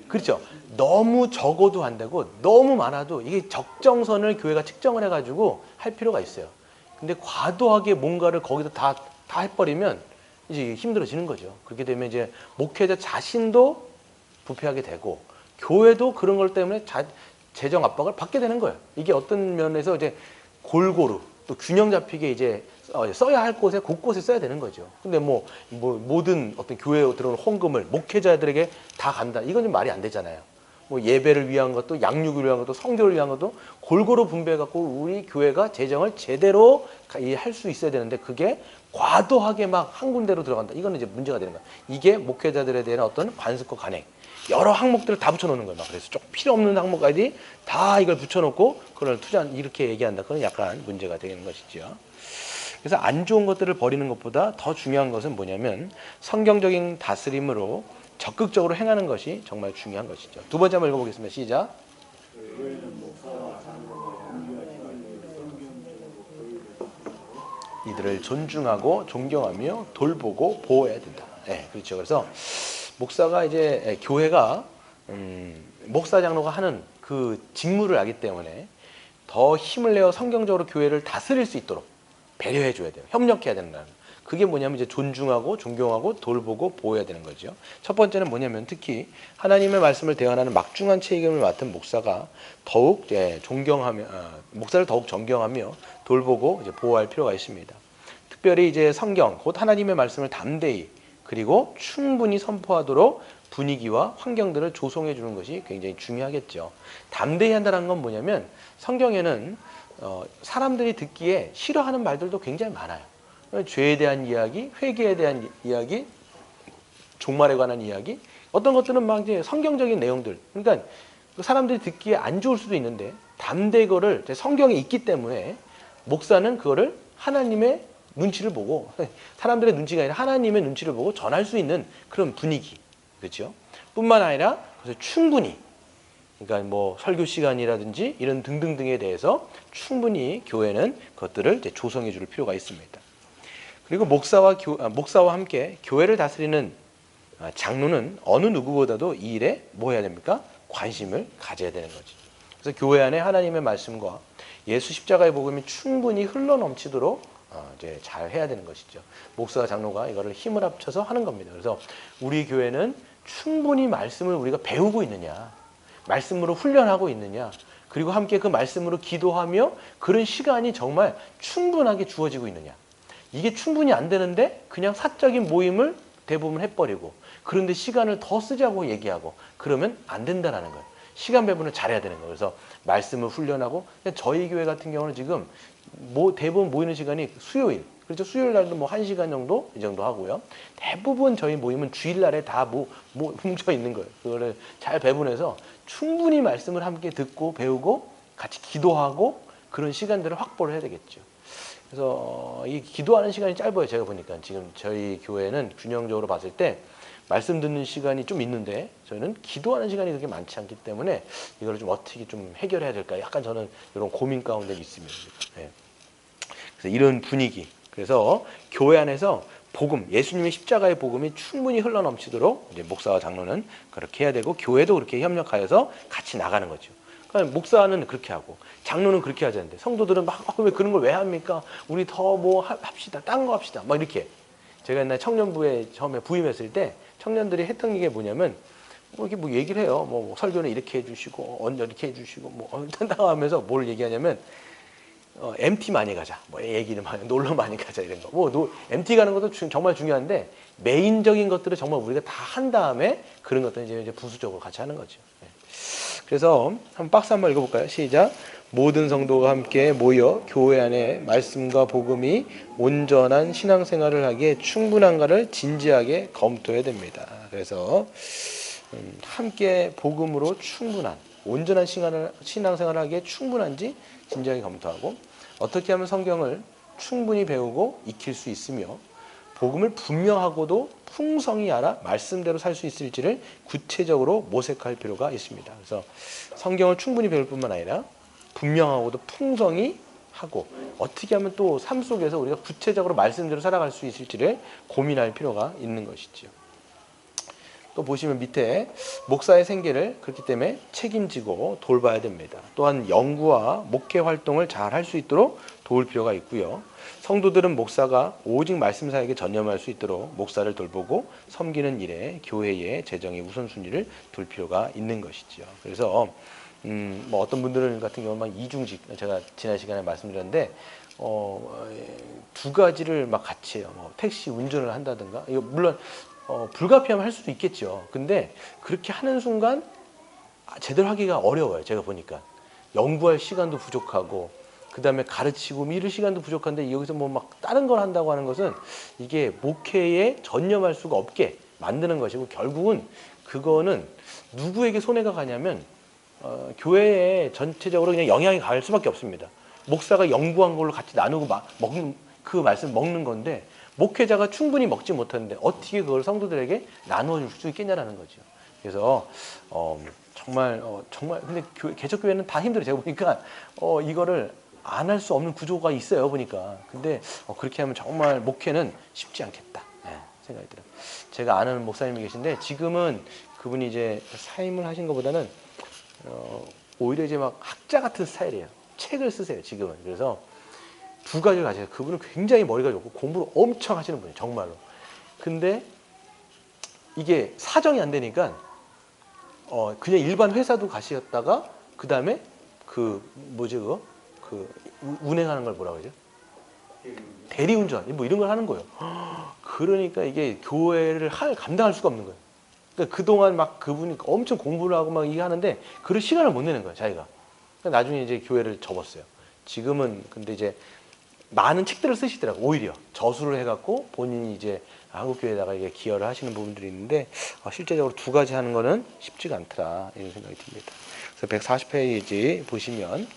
[SPEAKER 1] 그렇죠. 너무 적어도 안 되고 너무 많아도 이게 적정선을 교회가 측정을 해가지고 할 필요가 있어요. 근데 과도하게 뭔가를 거기다 다 해버리면 이제 힘들어지는 거죠. 그렇게 되면 이제 목회자 자신도 부패하게 되고 교회도 그런 것 때문에 재정 압박을 받게 되는 거예요. 이게 어떤 면에서 이제 골고루 또 균형 잡히게 이제 써야 할 곳에 곳곳에 써야 되는 거죠. 근데 뭐 모든 어떤 교회에 들어오는 헌금을 목회자들에게 다 간다. 이건 좀 말이 안 되잖아요. 뭐 예배를 위한 것도 양육을 위한 것도 성교를 위한 것도 골고루 분배해 갖고 우리 교회가 재정을 제대로 할 수 있어야 되는데 그게 과도하게 막 한 군데로 들어간다. 이거는 이제 문제가 되는 거야. 이게 목회자들에 대한 어떤 관습과 관행. 여러 항목들을 다 붙여놓는 거예요. 막 그래서 조금 필요 없는 항목까지 다 이걸 붙여놓고 그걸 투자 이렇게 얘기한다. 그건 약간 문제가 되는 것이죠. 그래서 안 좋은 것들을 버리는 것보다 더 중요한 것은 뭐냐면 성경적인 다스림으로 적극적으로 행하는 것이 정말 중요한 것이죠. 두 번째 한번 읽어보겠습니다. 시작. 이들을 존중하고 존경하며 돌보고 보호해야 된다. 네, 그렇죠. 그래서 목사가 이제 교회가 목사 장로가 하는 그 직무를 알기 때문에 더 힘을 내어 성경적으로 교회를 다스릴 수 있도록 배려해 줘야 돼요. 협력해야 된다는. 그게 뭐냐면 이제 존중하고 존경하고 돌보고 보호해야 되는 거죠. 첫 번째는 뭐냐면 특히 하나님의 말씀을 대언하는 막중한 책임을 맡은 목사가 더욱 목사를 더욱 존경하며 돌보고 이제 보호할 필요가 있습니다. 특별히 이제 성경 곧 하나님의 말씀을 담대히 그리고 충분히 선포하도록 분위기와 환경들을 조성해 주는 것이 굉장히 중요하겠죠. 담대히 한다는 건 뭐냐면 성경에는 사람들이 듣기에 싫어하는 말들도 굉장히 많아요. 죄에 대한 이야기, 회개에 대한 이야기, 종말에 관한 이야기, 어떤 것들은 막 이제 성경적인 내용들. 그러니까 사람들이 듣기에 안 좋을 수도 있는데 담대거를 성경에 있기 때문에 목사는 그거를 하나님의 눈치를 보고 사람들의 눈치가 아니라 하나님의 눈치를 보고 전할 수 있는 그런 분위기, 그렇죠? 뿐만 아니라 그래서 충분히 그러니까 뭐 설교 시간이라든지 이런 등등등에 대해서 충분히 교회는 그것들을 이제 조성해 줄 필요가 있습니다. 그리고 목사와 함께 교회를 다스리는 장로는 어느 누구보다도 이 일에 뭐 해야 됩니까? 관심을 가져야 되는 거죠. 그래서 교회 안에 하나님의 말씀과 예수 십자가의 복음이 충분히 흘러넘치도록 이제 잘 해야 되는 것이죠. 목사와 장로가 이거를 힘을 합쳐서 하는 겁니다. 그래서 우리 교회는 충분히 말씀을 우리가 배우고 있느냐, 말씀으로 훈련하고 있느냐, 그리고 함께 그 말씀으로 기도하며 그런 시간이 정말 충분하게 주어지고 있느냐. 이게 충분히 안 되는데 그냥 사적인 모임을 대부분 해버리고 그런데 시간을 더 쓰자고 얘기하고 그러면 안 된다는 거예요. 시간 배분을 잘해야 되는 거예요. 그래서 말씀을 훈련하고 저희 교회 같은 경우는 지금 대부분 모이는 시간이 수요일, 그렇죠? 수요일 날도 뭐 1시간 정도 이 정도 하고요. 대부분 저희 모임은 주일날에 다 뭉쳐 있는 거예요. 그거를 잘 배분해서 충분히 말씀을 함께 듣고 배우고 같이 기도하고 그런 시간들을 확보를 해야 되겠죠. 그래서 이 기도하는 시간이 짧아요. 제가 보니까 지금 저희 교회는 균형적으로 봤을 때 말씀 듣는 시간이 좀 있는데 저희는 기도하는 시간이 그렇게 많지 않기 때문에 이걸 좀 어떻게 좀 해결해야 될까 약간 저는 이런 고민 가운데 있습니다. 네. 그래서 이런 분위기, 그래서 교회 안에서 복음, 예수님의 십자가의 복음이 충분히 흘러넘치도록 이제 목사와 장로는 그렇게 해야 되고 교회도 그렇게 협력하여서 같이 나가는 거죠. 그러니까 목사는 그렇게 하고 장로는 그렇게 하자 하는데 성도들은 막 왜 그런 걸 왜 합니까? 우리 더 뭐 합시다, 딴 거 합시다, 막 이렇게. 제가 옛날 청년부에 처음에 부임했을 때 청년들이 했던 게 뭐냐면 이렇게 뭐 얘기를 해요. 뭐 설교는 이렇게 해주시고 언제 이렇게 해주시고 뭐 하면서 뭘 얘기하냐면 MT 많이 가자, 뭐 얘기를 많이 놀러 많이 가자 이런 거. 뭐 MT 가는 것도 정말 중요한데 메인적인 것들을 정말 우리가 다 한 다음에 그런 것들은 이제 부수적으로 같이 하는 거죠. 네. 그래서 한번 박스 한번 읽어볼까요? 시작. 모든 성도가 함께 모여 교회 안에 말씀과 복음이 온전한 신앙생활을 하기에 충분한가를 진지하게 검토해야 됩니다. 그래서 함께 복음으로 충분한 온전한 신앙생활을 하기에 충분한지 진지하게 검토하고, 어떻게 하면 성경을 충분히 배우고 익힐 수 있으며 복음을 분명하고도 풍성히 알아 말씀대로 살 수 있을지를 구체적으로 모색할 필요가 있습니다. 그래서 성경을 충분히 배울 뿐만 아니라 분명하고도 풍성히 하고, 어떻게 하면 또 삶 속에서 우리가 구체적으로 말씀대로 살아갈 수 있을지를 고민할 필요가 있는 것이지요. 또 보시면 밑에 목사의 생계를 그렇기 때문에 책임지고 돌봐야 됩니다. 또한 연구와 목회 활동을 잘 할 수 있도록 도울 필요가 있고요. 성도들은 목사가 오직 말씀 사역에 전념할 수 있도록 목사를 돌보고 섬기는 일에 교회의 재정의 우선순위를 둘 필요가 있는 것이죠. 그래서 뭐 어떤 분들 같은 경우는 막 이중직, 제가 지난 시간에 말씀드렸는데 두 가지를 막 같이 해요. 뭐 택시 운전을 한다든가, 이거 물론 불가피하면 할 수도 있겠죠. 근데 그렇게 하는 순간 제대로 하기가 어려워요. 제가 보니까 연구할 시간도 부족하고, 그 다음에 가르치고 미룰 시간도 부족한데 여기서 뭐 막 다른 걸 한다고 하는 것은 이게 목회에 전념할 수가 없게 만드는 것이고, 결국은 그거는 누구에게 손해가 가냐면 교회에 전체적으로 그냥 영향이 갈 수밖에 없습니다. 목사가 연구한 걸로 같이 나누고 먹는 그 말씀 먹는 건데, 목회자가 충분히 먹지 못하는데 어떻게 그걸 성도들에게 나누어 줄 수 있겠냐라는 거죠. 그래서 정말 근데 개척교회는 다 힘들어요. 제가 보니까 이거를 안 할 수 없는 구조가 있어요, 보니까. 근데 그렇게 하면 정말 목회는 쉽지 않겠다, 생각이 들어요. 제가 아는 목사님이 계신데 지금은 그분이 이제 사임을 하신 것보다는 오히려 이제 막 학자 같은 스타일이에요. 책을 쓰세요, 지금은. 그래서 두 가지를 가져요. 그분은 굉장히 머리가 좋고 공부를 엄청 하시는 분이에요, 정말로. 근데 이게 사정이 안 되니까 그냥 일반 회사도 가셨다가 그 다음에 운행하는 걸 뭐라고 하죠? 대리운전, 뭐 이런 걸 하는 거예요. 그러니까 이게 교회를 감당할 수가 없는 거예요. 그러니까 그동안 막 그분이 엄청 공부를 하고 막 이게 하는데 그럴 시간을 못 내는 거예요, 자기가. 그러니까 나중에 이제 교회를 접었어요. 지금은 근데 이제 많은 책들을 쓰시더라고. 오히려 저수를 해갖고 본인이 이제 한국교회에다가 이게 기여를 하시는 부분들이 있는데 실제적으로 두 가지 하는 거는 쉽지가 않더라, 이런 생각이 듭니다. 그래서 140페이지 보시면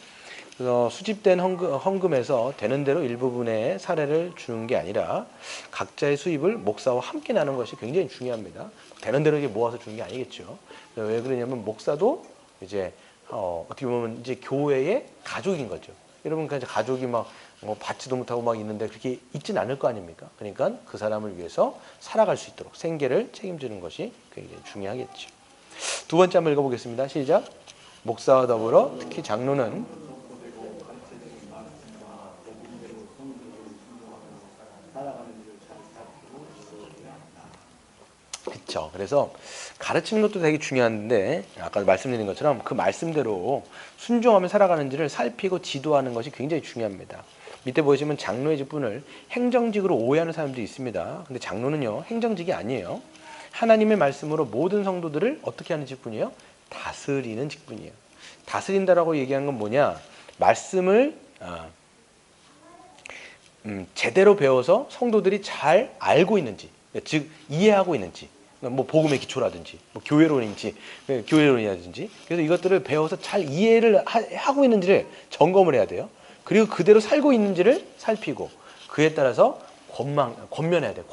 [SPEAKER 1] 수집된 헌금에서 되는 대로 일부분의 사례를 주는 게 아니라 각자의 수입을 목사와 함께 나누는 것이 굉장히 중요합니다. 되는 대로 이게 모아서 주는 게 아니겠죠. 왜 그러냐면 목사도 이제 어떻게 보면 이제 교회의 가족인 거죠. 여러분, 이제 가족이 막 받지도 못하고 막 있는데 그렇게 있진 않을 거 아닙니까? 그러니까 그 사람을 위해서 살아갈 수 있도록 생계를 책임지는 것이 굉장히 중요하겠죠. 두 번째 한번 읽어보겠습니다. 시작. 목사와 더불어 특히 장로는 그렇죠. 그래서 가르치는 것도 되게 중요한데 아까 말씀드린 것처럼 그 말씀대로 순종하며 살아가는지를 살피고 지도하는 것이 굉장히 중요합니다. 밑에 보시면 장로의 직분을 행정직으로 오해하는 사람들이 있습니다. 근데 장로는요, 행정직이 아니에요. 하나님의 말씀으로 모든 성도들을 어떻게 하는 직분이에요? 다스리는 직분이에요. 다스린다라고 얘기한 건 뭐냐? 말씀을 제대로 배워서 성도들이 잘 알고 있는지, 즉 이해하고 있는지, 뭐 복음의 기초라든지, 뭐 교회론이라든지, 그래서 이것들을 배워서 잘 이해를 하고 있는지를 점검을 해야 돼요. 그리고 그대로 살고 있는지를 살피고 그에 따라서 권면해야 돼요.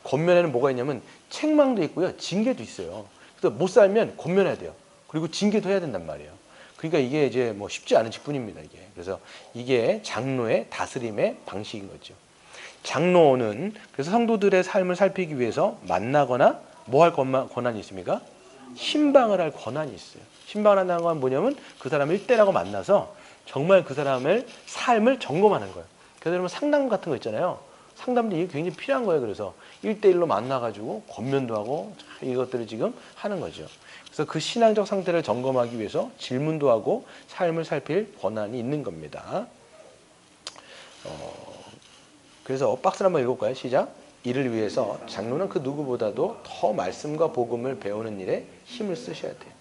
[SPEAKER 1] 권면에는 뭐가 있냐면 책망도 있고요, 징계도 있어요. 그래서 못 살면 권면해야 돼요. 그리고 징계도 해야 된단 말이에요. 그러니까 이게 이제 뭐 쉽지 않은 직분입니다, 이게. 그래서 이게 장로의 다스림의 방식인 거죠. 장로는 그래서 성도들의 삶을 살피기 위해서 만나거나 뭐 할 권한이 있습니까? 신방을 할 권한이 있어요. 신방을 한다는 건 뭐냐면 그 사람을 일대라고 만나서 정말 그 사람의 삶을 점검하는 거예요. 그래서 여러분 상담 같은 거 있잖아요. 상담도 이게 굉장히 필요한 거예요. 그래서 1대1로 만나가지고 권면도 하고 이것들을 지금 하는 거죠. 그래서 그 신앙적 상태를 점검하기 위해서 질문도 하고 삶을 살필 권한이 있는 겁니다. 그래서 박스를 한번 읽어볼까요? 시작. 이를 위해서 장로는 그 누구보다도 더 말씀과 복음을 배우는 일에 힘을 쓰셔야 돼요.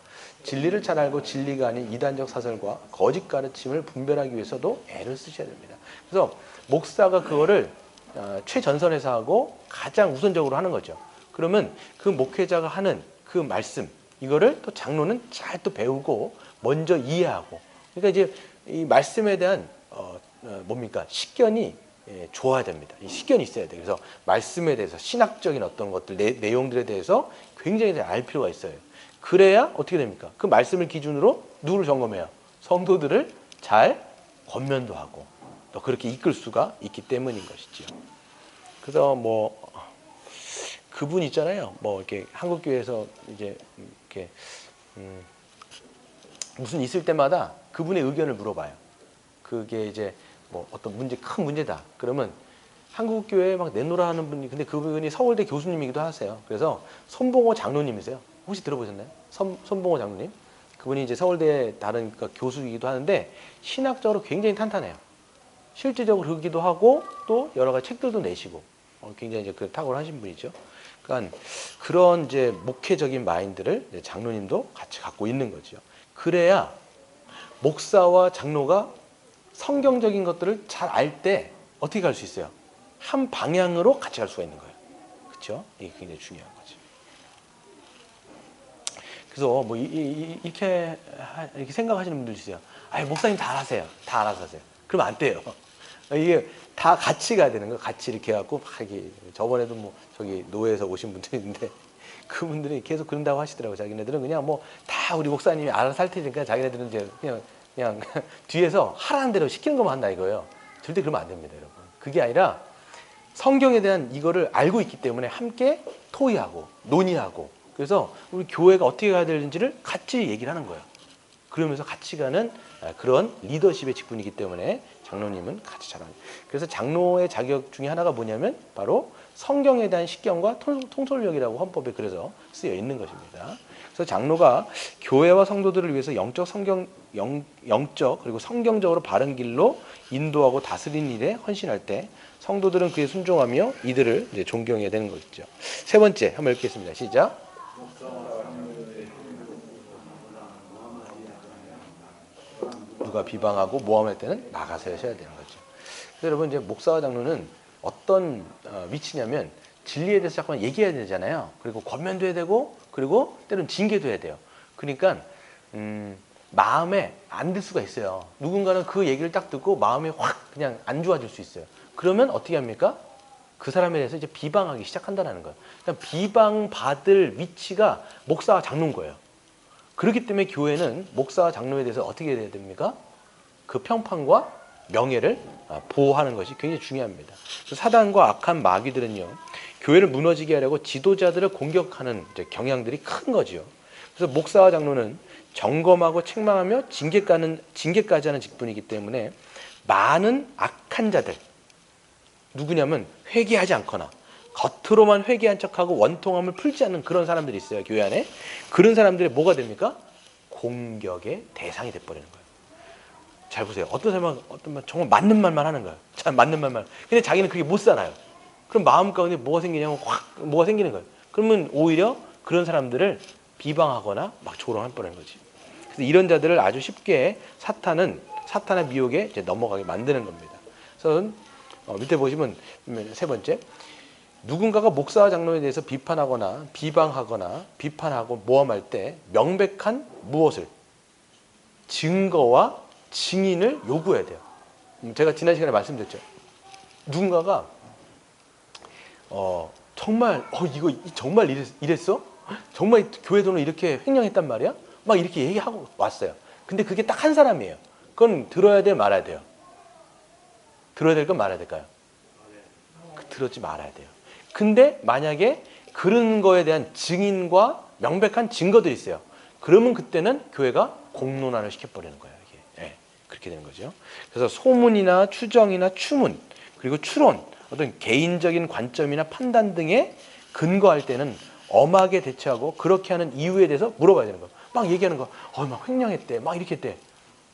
[SPEAKER 1] 진리를 잘 알고 진리가 아닌 이단적 사설과 거짓 가르침을 분별하기 위해서도 애를 쓰셔야 됩니다. 그래서 목사가 그거를 최전선에서 하고 가장 우선적으로 하는 거죠. 그러면 그 목회자가 하는 그 말씀, 이거를 또 장로는 잘 또 배우고 먼저 이해하고, 그러니까 이제 이 말씀에 대한 뭡니까? 식견이 좋아야 됩니다. 이 식견이 있어야 돼요. 그래서 말씀에 대해서 신학적인 어떤 것들, 내용들에 대해서 굉장히 잘 알 필요가 있어요. 그래야 어떻게 됩니까? 그 말씀을 기준으로 누구를 점검해요? 성도들을 잘 권면도 하고 또 그렇게 이끌 수가 있기 때문인 것이죠. 그래서 뭐 그분 있잖아요. 뭐 이렇게 한국교회에서 이제 이렇게 무슨 있을 때마다 그분의 의견을 물어봐요. 그게 이제 뭐 어떤 문제, 큰 문제다. 그러면 한국교회에 막 내놓으라 하는 분이, 근데 그분이 서울대 교수님이기도 하세요. 그래서 손봉호 장로님이세요. 혹시 들어보셨나요? 손봉호 장로님? 그분이 이제 서울대 다른 교수이기도 하는데 신학적으로 굉장히 탄탄해요. 실질적으로 그러기도 하고 또 여러 가지 책들도 내시고 굉장히 이제 그 탁월하신 분이죠. 그러니까 그런 이제 목회적인 마인드를 이제 장로님도 같이 갖고 있는 거죠. 그래야 목사와 장로가 성경적인 것들을 잘 알 때 어떻게 갈 수 있어요? 한 방향으로 같이 갈 수가 있는 거예요. 그렇죠? 이게 굉장히 중요한 거죠. 그래서 뭐 이렇게 생각하시는 분들 있어요. 아, 목사님 다 알아세요. 다 알아서 하세요. 그러면 안 돼요. 이게 다 같이 가야 되는 거예요. 같이 이렇게 해갖고 막 이렇게. 저번에도 뭐 저기 노회에서 오신 분들이 있는데 그분들이 계속 그런다고 하시더라고요. 자기네들은 그냥 뭐 다 우리 목사님이 알아서 할 테니까 자기네들은 이제 그냥 뒤에서 하라는 대로 시키는 것만 한다 이거예요. 절대 그러면 안 됩니다, 여러분. 그게 아니라 성경에 대한 이거를 알고 있기 때문에 함께 토의하고 논의하고, 그래서 우리 교회가 어떻게 가야 되는지를 같이 얘기를 하는 거예요. 그러면서 같이 가는 그런 리더십의 직분이기 때문에 장로님은 같이 잘하는. 그래서 장로의 자격 중에 하나가 뭐냐면 바로 성경에 대한 식견과 통솔력이라고 헌법에 그래서 쓰여 있는 것입니다. 그래서 장로가 교회와 성도들을 위해서 영적 그리고 성경적으로 바른 길로 인도하고 다스리는 일에 헌신할 때 성도들은 그에 순종하며 이들을 이제 존경해야 되는 것이죠. 세 번째 한번 읽겠습니다. 시작. 누가 비방하고 모함할 때는 나가서 하셔야 되는 거죠. 그래서 여러분 이제 목사와 장로는 어떤 위치냐면 진리에 대해서 자꾸만 얘기해야 되잖아요. 그리고 권면도 해야 되고 그리고 때로는 징계도 해야 돼요. 그러니까 마음에 안 들 수가 있어요. 누군가는 그 얘기를 딱 듣고 마음이 확 그냥 안 좋아질 수 있어요. 그러면 어떻게 합니까? 그 사람에 대해서 이제 비방하기 시작한다는 거예요. 그러니까 비방받을 위치가 목사와 장로인 거예요. 그렇기 때문에 교회는 목사와 장로에 대해서 어떻게 해야 됩니까? 그 평판과 명예를 보호하는 것이 굉장히 중요합니다. 사단과 악한 마귀들은요, 교회를 무너지게 하려고 지도자들을 공격하는 경향들이 큰 거죠. 그래서 목사와 장로는 점검하고 책망하며 징계까지 하는 직분이기 때문에 많은 악한 자들, 누구냐면 회개하지 않거나 겉으로만 회개한 척하고 원통함을 풀지 않는 그런 사람들이 있어요. 교회 안에. 그런 사람들이 뭐가 됩니까? 공격의 대상이 돼버리는 거예요. 잘 보세요. 어떤 사람은 정말 맞는 말만 하는 거예요. 참 맞는 말만. 근데 자기는 그게 못 살아요. 그럼 마음 가운데 뭐가 생기냐면 뭐가 생기는 거예요. 그러면 오히려 그런 사람들을 비방하거나 막 조롱해버리는 거지. 그래서 이런 자들을 아주 쉽게 사탄의 미혹에 이제 넘어가게 만드는 겁니다. 그래서 밑에 보시면 세 번째, 누군가가 목사와 장로에 대해서 비판하거나 비판하고 모함할 때 명백한 무엇을? 증거와 증인을 요구해야 돼요. 제가 지난 시간에 말씀드렸죠. 누군가가 정말 이거 정말 이랬어? 정말 교회 돈을 이렇게 횡령했단 말이야? 막 이렇게 얘기하고 왔어요. 근데 그게 딱 한 사람이에요. 그건 들어야 돼, 말아야 돼요? 들어야 될 건 말아야 될까요? 들었지 말아야 돼요. 근데 만약에 그런 거에 대한 증인과 명백한 증거들이 있어요. 그러면 그때는 교회가 공론화를 시켜버리는 거예요. 이게. 네, 그렇게 되는 거죠. 그래서 소문이나 추정이나 추문, 그리고 추론, 어떤 개인적인 관점이나 판단 등에 근거할 때는 엄하게 대처하고 그렇게 하는 이유에 대해서 물어봐야 되는 거예요. 막 얘기하는 거, 막 횡령했대, 막 이렇게 했대.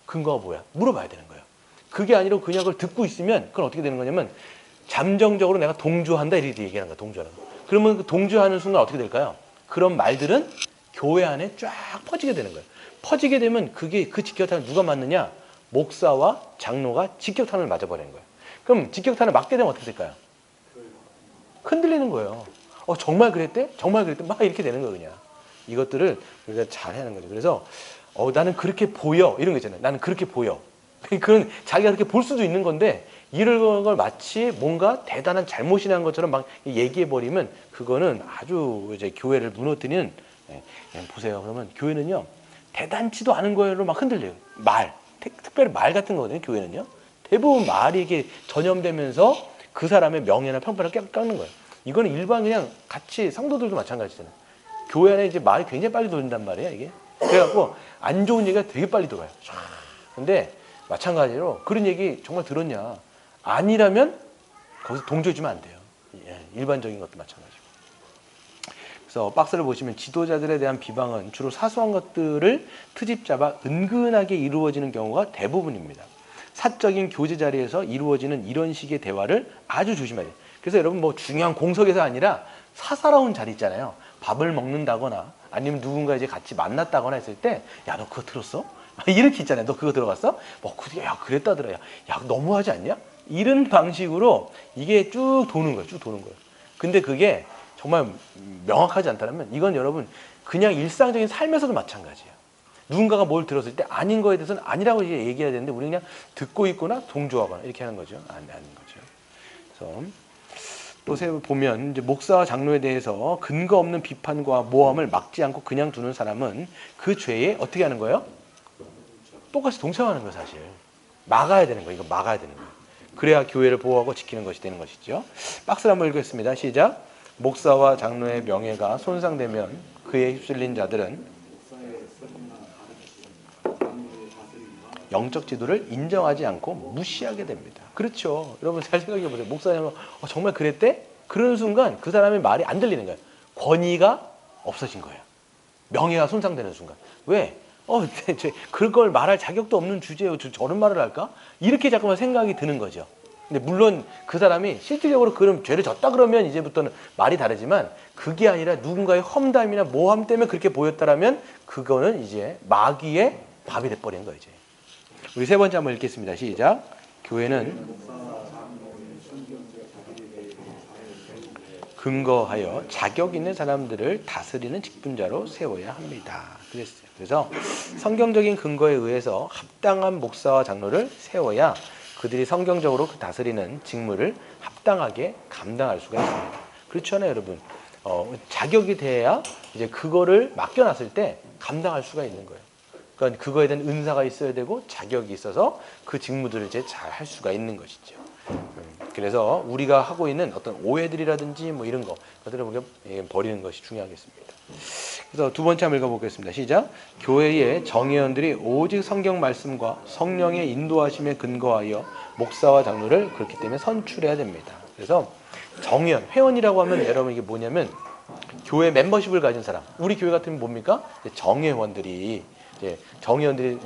[SPEAKER 1] 근거가 뭐야? 물어봐야 되는 거예요. 그게 아니라 그냥 그걸 듣고 있으면 그건 어떻게 되는 거냐면 잠정적으로 내가 동조한다 이렇게 얘기하는 거야. 동조하는 거. 그러면 그 동조하는 순간 어떻게 될까요? 그런 말들은 교회 안에 쫙 퍼지게 되는 거예요. 퍼지게 되면 그게 그 직격탄을 누가 맞느냐? 목사와 장로가 직격탄을 맞아버리는 거예요. 그럼 직격탄을 맞게 되면 어떻게 될까요? 흔들리는 거예요. 정말 그랬대? 정말 그랬대? 막 이렇게 되는 거예요, 그냥. 이것들을 우리가 잘 하는 거죠. 그래서 나는 그렇게 보여 이런 거 있잖아요. 나는 그렇게 보여. 그런 자기가 그렇게 볼 수도 있는 건데 이런 걸 마치 뭔가 대단한 잘못이라는 것처럼 막 얘기해 버리면 그거는 아주 이제 교회를 무너뜨리는. 보세요. 그러면 교회는요 대단치도 않은 거로 막 흔들려요. 특별히 말 같은 거거든요. 교회는요 대부분 말이 이게 전염되면서 그 사람의 명예나 평판을 깎는 거예요. 이거는 일반 그냥 같이 성도들도 마찬가지잖아요. 교회 안에 이제 말이 굉장히 빨리 돌린단 말이에요, 이게. 그래갖고 안 좋은 얘기가 되게 빨리 돌아요. 근데 마찬가지로 그런 얘기 정말 들었냐? 아니라면 거기서 동조해주면 안 돼요. 일반적인 것도 마찬가지고. 그래서 박스를 보시면 지도자들에 대한 비방은 주로 사소한 것들을 트집 잡아 은근하게 이루어지는 경우가 대부분입니다. 사적인 교제 자리에서 이루어지는 이런 식의 대화를 아주 조심해야 돼요. 그래서 여러분 뭐 중요한 공석에서 아니라 사사로운 자리 있잖아요. 밥을 먹는다거나 아니면 누군가 이제 같이 만났다거나 했을 때 야, 너 그거 들었어? 이렇게 있잖아요. 너 그거 들어갔어? 야, 그랬다더라. 야, 너무하지 않냐? 이런 방식으로 이게 쭉 도는 거예요. 쭉 도는 거예요. 근데 그게 정말 명확하지 않다면 이건 여러분 그냥 일상적인 삶에서도 마찬가지예요. 누군가가 뭘 들었을 때 아닌 거에 대해서는 아니라고 이제 얘기해야 되는데 우리는 그냥 듣고 있거나 동조하거나 이렇게 하는 거죠. 안 하는 거죠. 그래서 또 보면 이제 목사와 장로에 대해서 근거 없는 비판과 모함을 막지 않고 그냥 두는 사람은 그 죄에 어떻게 하는 거예요? 똑같이 동참하는 거예요, 사실. 막아야 되는 거예요. 이거 막아야 되는 거예요. 그래야 교회를 보호하고 지키는 것이 되는 것이죠. 박스를 한번 읽겠습니다. 시작. 목사와 장로의 명예가 손상되면 그에 휩쓸린 자들은 영적 지도를 인정하지 않고 무시하게 됩니다. 그렇죠. 여러분 잘 생각해 보세요. 목사님은 정말 그랬대? 그러는 순간 그 사람의 말이 안 들리는 거예요. 권위가 없어진 거예요. 명예가 손상되는 순간. 왜? 그걸 말할 자격도 없는 주제에 저런 말을 할까? 이렇게 자꾸만 생각이 드는 거죠. 근데 물론 그 사람이 실질적으로 그럼 죄를 졌다 그러면 이제부터는 말이 다르지만 그게 아니라 누군가의 험담이나 모함 때문에 그렇게 보였다라면 그거는 이제 마귀의 밥이 돼버리는 거예요. 이제. 우리 세 번째 한번 읽겠습니다. 시작. 교회는 근거하여 자격 있는 사람들을 다스리는 직분자로 세워야 합니다. 그랬어요. 그래서 성경적인 근거에 의해서 합당한 목사와 장로를 세워야 그들이 성경적으로 그 다스리는 직무를 합당하게 감당할 수가 있습니다. 그렇잖아요, 여러분. 자격이 돼야 이제 그거를 맡겨놨을 때 감당할 수가 있는 거예요. 그러니까 그거에 대한 은사가 있어야 되고 자격이 있어서 그 직무들을 이제 잘 할 수가 있는 것이죠. 그래서 우리가 하고 있는 어떤 오해들이라든지 뭐 이런 것들을 우리가 버리는 것이 중요하겠습니다. 그래서 두 번째 한번 읽어보겠습니다. 시작. 교회의 정회원들이 오직 성경 말씀과 성령의 인도하심에 근거하여 목사와 장로를 그렇기 때문에 선출해야 됩니다. 그래서 정회원, 회원이라고 하면 여러분 이게 뭐냐면 교회 멤버십을 가진 사람. 우리 교회 같으면 뭡니까? 정회원들이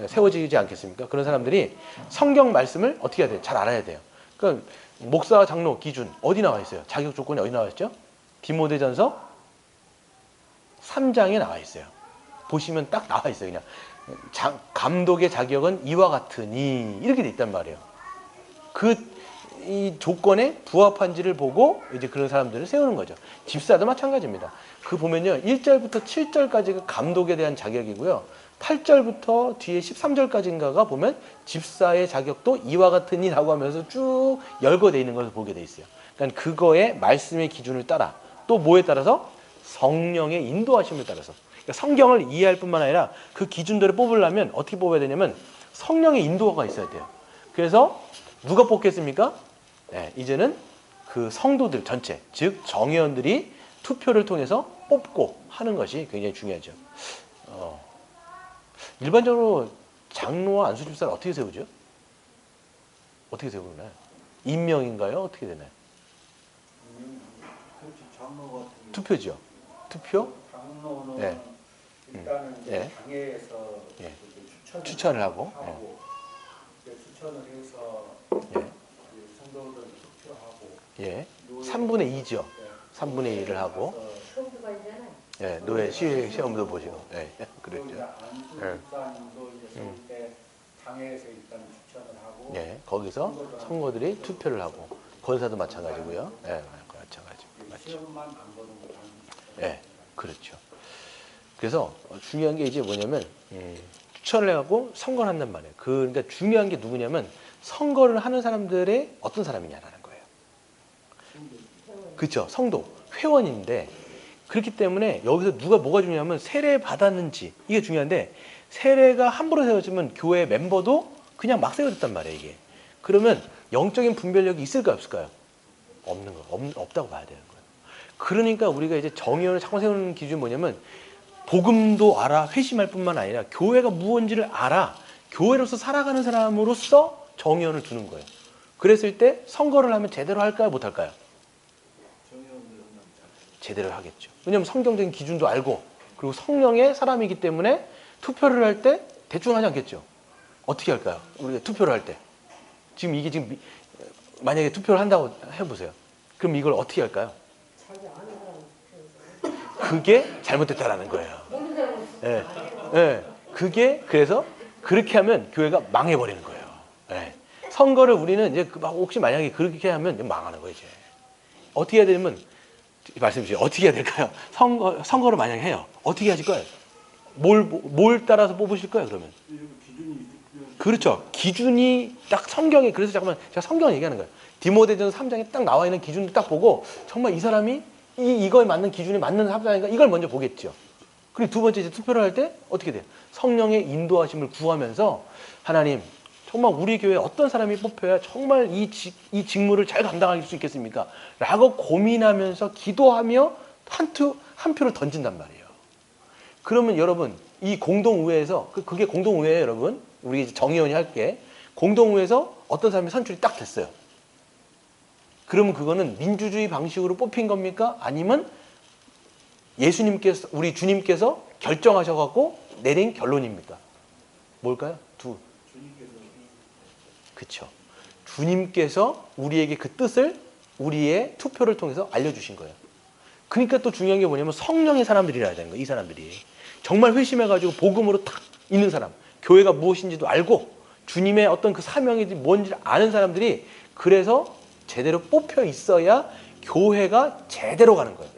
[SPEAKER 1] 세워지지 않겠습니까? 그런 사람들이 성경 말씀을 어떻게 해야 돼요? 잘 알아야 돼요. 그러니까 목사, 장로 기준 어디 나와 있어요? 자격 조건이 어디 나와 있죠? 디모데전서 3장에 나와 있어요. 보시면 딱 나와 있어요. 그냥 감독의 자격은 이와 같으니 이렇게 돼 있단 말이에요. 이 조건에 부합한지를 보고 이제 그런 사람들을 세우는 거죠. 집사도 마찬가지입니다. 그 보면요. 1절부터 7절까지가 감독에 대한 자격이고요. 8절부터 뒤에 13절까지인가가 보면 집사의 자격도 이와 같으니라고 하면서 쭉 열거되어 있는 것을 보게 돼 있어요. 그러니까 그거의 말씀의 기준을 따라 또 뭐에 따라서 성령의 인도하심을 따라서 그러니까 성경을 이해할 뿐만 아니라 그 기준들을 뽑으려면 어떻게 뽑아야 되냐면 성령의 인도가 있어야 돼요. 그래서 누가 뽑겠습니까? 네, 이제는 그 성도들 전체, 즉 정회원들이 투표를 통해서 뽑고 하는 것이 굉장히 중요하죠. 일반적으로 장로와 안수집사를 어떻게 세우죠? 어떻게 세우나요? 임명인가요? 어떻게 되나요? 투표죠. 투표?
[SPEAKER 2] 장로는
[SPEAKER 1] 네.
[SPEAKER 2] 일단은 이제 당회에서
[SPEAKER 1] 추천을 하고
[SPEAKER 2] 추천을 해서 성도들 투표하고
[SPEAKER 1] 3분의 2죠. 3분의 1을 하고 예, 노예 시험도 보시고. 예,
[SPEAKER 2] 그리고 이제
[SPEAKER 1] 그랬죠.
[SPEAKER 2] 안수
[SPEAKER 1] 예.
[SPEAKER 2] 집사님도 이제 세울 때 당회에서 일단 추천을 하고
[SPEAKER 1] 예, 거기서 선거들이 투표를 하고 권사도 마찬가지고요. 예, 마찬가지고. 맞죠.
[SPEAKER 2] 시험만 안 보는 거
[SPEAKER 1] 예, 그렇죠. 그래서 중요한 게 이제 뭐냐면 추천을 해갖고 선거를 한단 말이에요. 그러니까 중요한 게 누구냐면 선거를 하는 사람들의 어떤 사람이냐라는 거예요. 그렇죠. 성도, 회원인데 그렇기 때문에 여기서 누가 뭐가 중요하면 세례 받았는지 이게 중요한데 세례가 함부로 세워지면 교회 멤버도 그냥 막 세워졌단 말이에요. 이게. 그러면 영적인 분별력이 있을까요? 없을까요? 없는 거, 없다고 봐야 되는 거예요. 그러니까 우리가 이제 정의원을 자꾸 세우는 기준이 뭐냐면 복음도 알아, 회심할 뿐만 아니라 교회가 무엇인지를 알아, 교회로서 살아가는 사람으로서 정의원을 두는 거예요. 그랬을 때 선거를 하면 제대로 할까요? 못할까요? 제대로 하겠죠. 왜냐하면 성경적인 기준도 알고 그리고 성령의 사람이기 때문에 투표를 할 때 대충 하지 않겠죠. 어떻게 할까요? 우리가 투표를 할 때 지금 이게 지금 만약에 투표를 한다고 해보세요. 그럼 이걸 어떻게 할까요? 그게 잘못됐다라는 거예요. 예, 예. 그게 그래서 그렇게 하면 교회가 망해버리는 거예요. 예. 선거를 우리는 이제 막 혹시 만약에 그렇게 하면 망하는 거예요. 이제 어떻게 해야 되냐면 말씀해 주세요. 어떻게 해야 될까요? 선거를 만약에 해요. 어떻게 하실 거예요? 뭘 따라서 뽑으실 거예요? 그러면 그렇죠. 기준이 딱 성경에 그래서 잠깐만 제가 성경을 얘기하는 거예요. 디모데전서 3장에 딱 나와 있는 기준을 딱 보고 정말 이 사람이 이거에 맞는 기준에 맞는 사람인가 이걸 먼저 보겠죠. 그리고 두 번째 이제 투표를 할 때 어떻게 돼요? 성령의 인도하심을 구하면서 하나님 정말 우리 교회에 어떤 사람이 뽑혀야 정말 이 직무를 잘 감당할 수 있겠습니까? 라고 고민하면서 기도하며 한 표를 던진단 말이에요. 그러면 여러분 이 공동의회에서 그게 공동의회예요. 여러분 우리 이제 정의원이 할게 공동의회에서 어떤 사람이 선출이 딱 됐어요. 그러면 그거는 민주주의 방식으로 뽑힌 겁니까? 아니면 예수님께서 우리 주님께서 결정하셔갖고 내린 결론입니까? 뭘까요? 그렇죠. 주님께서 우리에게 그 뜻을 우리의 투표를 통해서 알려주신 거예요. 그러니까 또 중요한 게 뭐냐면 성령의 사람들이라야 되는 거예요. 이 사람들이 정말 회심해가지고 복음으로 딱 있는 사람, 교회가 무엇인지도 알고 주님의 어떤 그 사명이 뭔지 아는 사람들이 그래서 제대로 뽑혀 있어야 교회가 제대로 가는 거예요.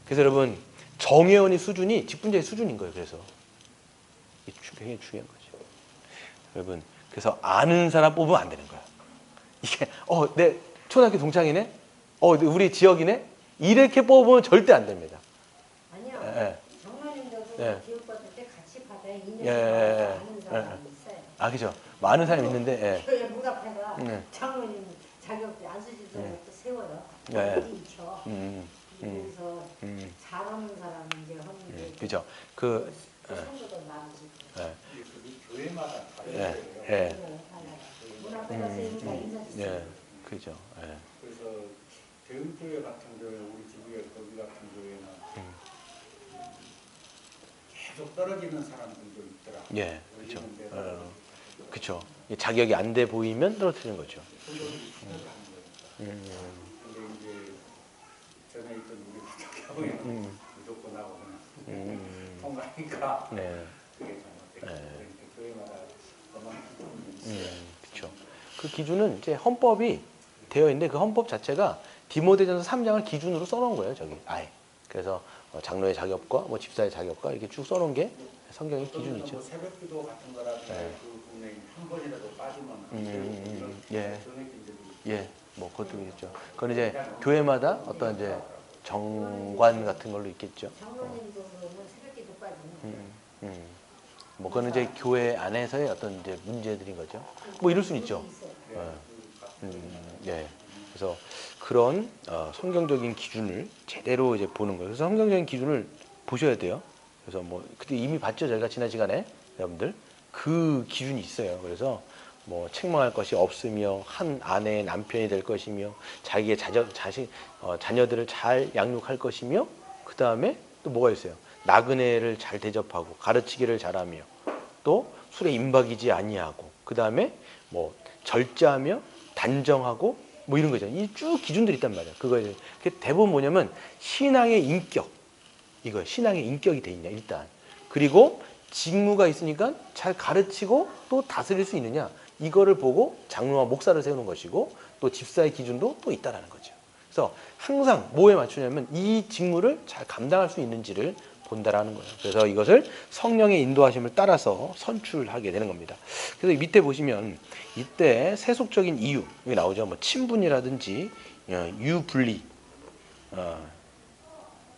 [SPEAKER 1] 그래서 여러분 정회원의 수준이 직분자의 수준인 거예요. 그래서 이게 굉장히 중요한 거죠. 여러분 그래서 아는 사람 뽑으면 안 되는 거야. 이게 내 초등학교 동창이네, 우리 지역이네 이렇게 뽑으면 절대 안 됩니다.
[SPEAKER 3] 아니요. 장로님들도 교육받을 때 같이 받아야 2년 아는 사람이 있어요.
[SPEAKER 1] 아 그죠. 많은 사람이 있는데
[SPEAKER 3] 교회 문 앞에가 장로님 자격증 안수집사를 또 세워요. 어디 있죠. 그래서 잘하는 사람은 이제 하는데
[SPEAKER 1] 그죠.
[SPEAKER 3] 성도도 많으시고.
[SPEAKER 2] 교회마다 다르거든요.
[SPEAKER 3] 문 앞에 가서 인사 주세요.
[SPEAKER 1] 그죠.
[SPEAKER 2] 그래서 대흥교회 같은 경우에 우리 지구의 거기 같은 교회는 계속 떨어지는 사람들도 있더라고요.
[SPEAKER 1] 예, 그렇죠. 그렇죠. 자격이 안 돼 보이면 떨어뜨리는 거죠.
[SPEAKER 2] 근데 이제 전에 있던 우리 교회는 무조건 하고 그냥 통과하니까 그게 잘못됐고 그러니까 교회마다 그만큼
[SPEAKER 1] 그렇죠. 그 기준은 이제 헌법이 되어 있는데 그 헌법 자체가 디모데전서 3장을 기준으로 써놓은 거예요. 저기 아예. 그래서 장로의 자격과 뭐 집사의 자격과 이렇게 쭉 써놓은 게 성경의 기준이죠.
[SPEAKER 2] 뭐 새벽기도 같은 거라도 그 동네에 한 번이라도 빠지면
[SPEAKER 1] 뭐 그것도 있죠. 그건 이제 교회마다 어떤 이제 정관 같은 걸로 있겠죠.
[SPEAKER 3] 장로님도 그러면 새벽기도 빠지면
[SPEAKER 1] 뭐 그거는 이제 교회 안에서의 어떤 이제 문제들인 거죠. 뭐 이럴 수는 있죠. 그래서 그런 성경적인 기준을 제대로 이제 보는 거예요. 그래서 성경적인 기준을 보셔야 돼요. 그래서 뭐 그때 이미 봤죠. 저희가 지난 시간에 여러분들 그 기준이 있어요. 그래서 뭐 책망할 것이 없으며 한 아내의 남편이 될 것이며 자기의 자녀들을 잘 양육할 것이며 그 다음에 또 뭐가 있어요? 나그네를 잘 대접하고 가르치기를 잘하며 또 술에 임박이지 아니하고 그 다음에 뭐 절제하며 단정하고 뭐 이런 거죠. 이 쭉 기준들이 있단 말이에요. 그게 대부분 뭐냐면 신앙의 인격, 이거 신앙의 인격이 돼 있냐 일단. 그리고 직무가 있으니까 잘 가르치고 또 다스릴 수 있느냐 이거를 보고 장로와 목사를 세우는 것이고 또 집사의 기준도 또 있다라는 거죠. 그래서 항상 뭐에 맞추냐면 이 직무를 잘 감당할 수 있는지를 본다라는 거예요. 그래서 이것을 성령의 인도하심을 따라서 선출하게 되는 겁니다. 그래서 밑에 보시면 이때 세속적인 이유 여기 나오죠. 뭐 친분이라든지 유분리,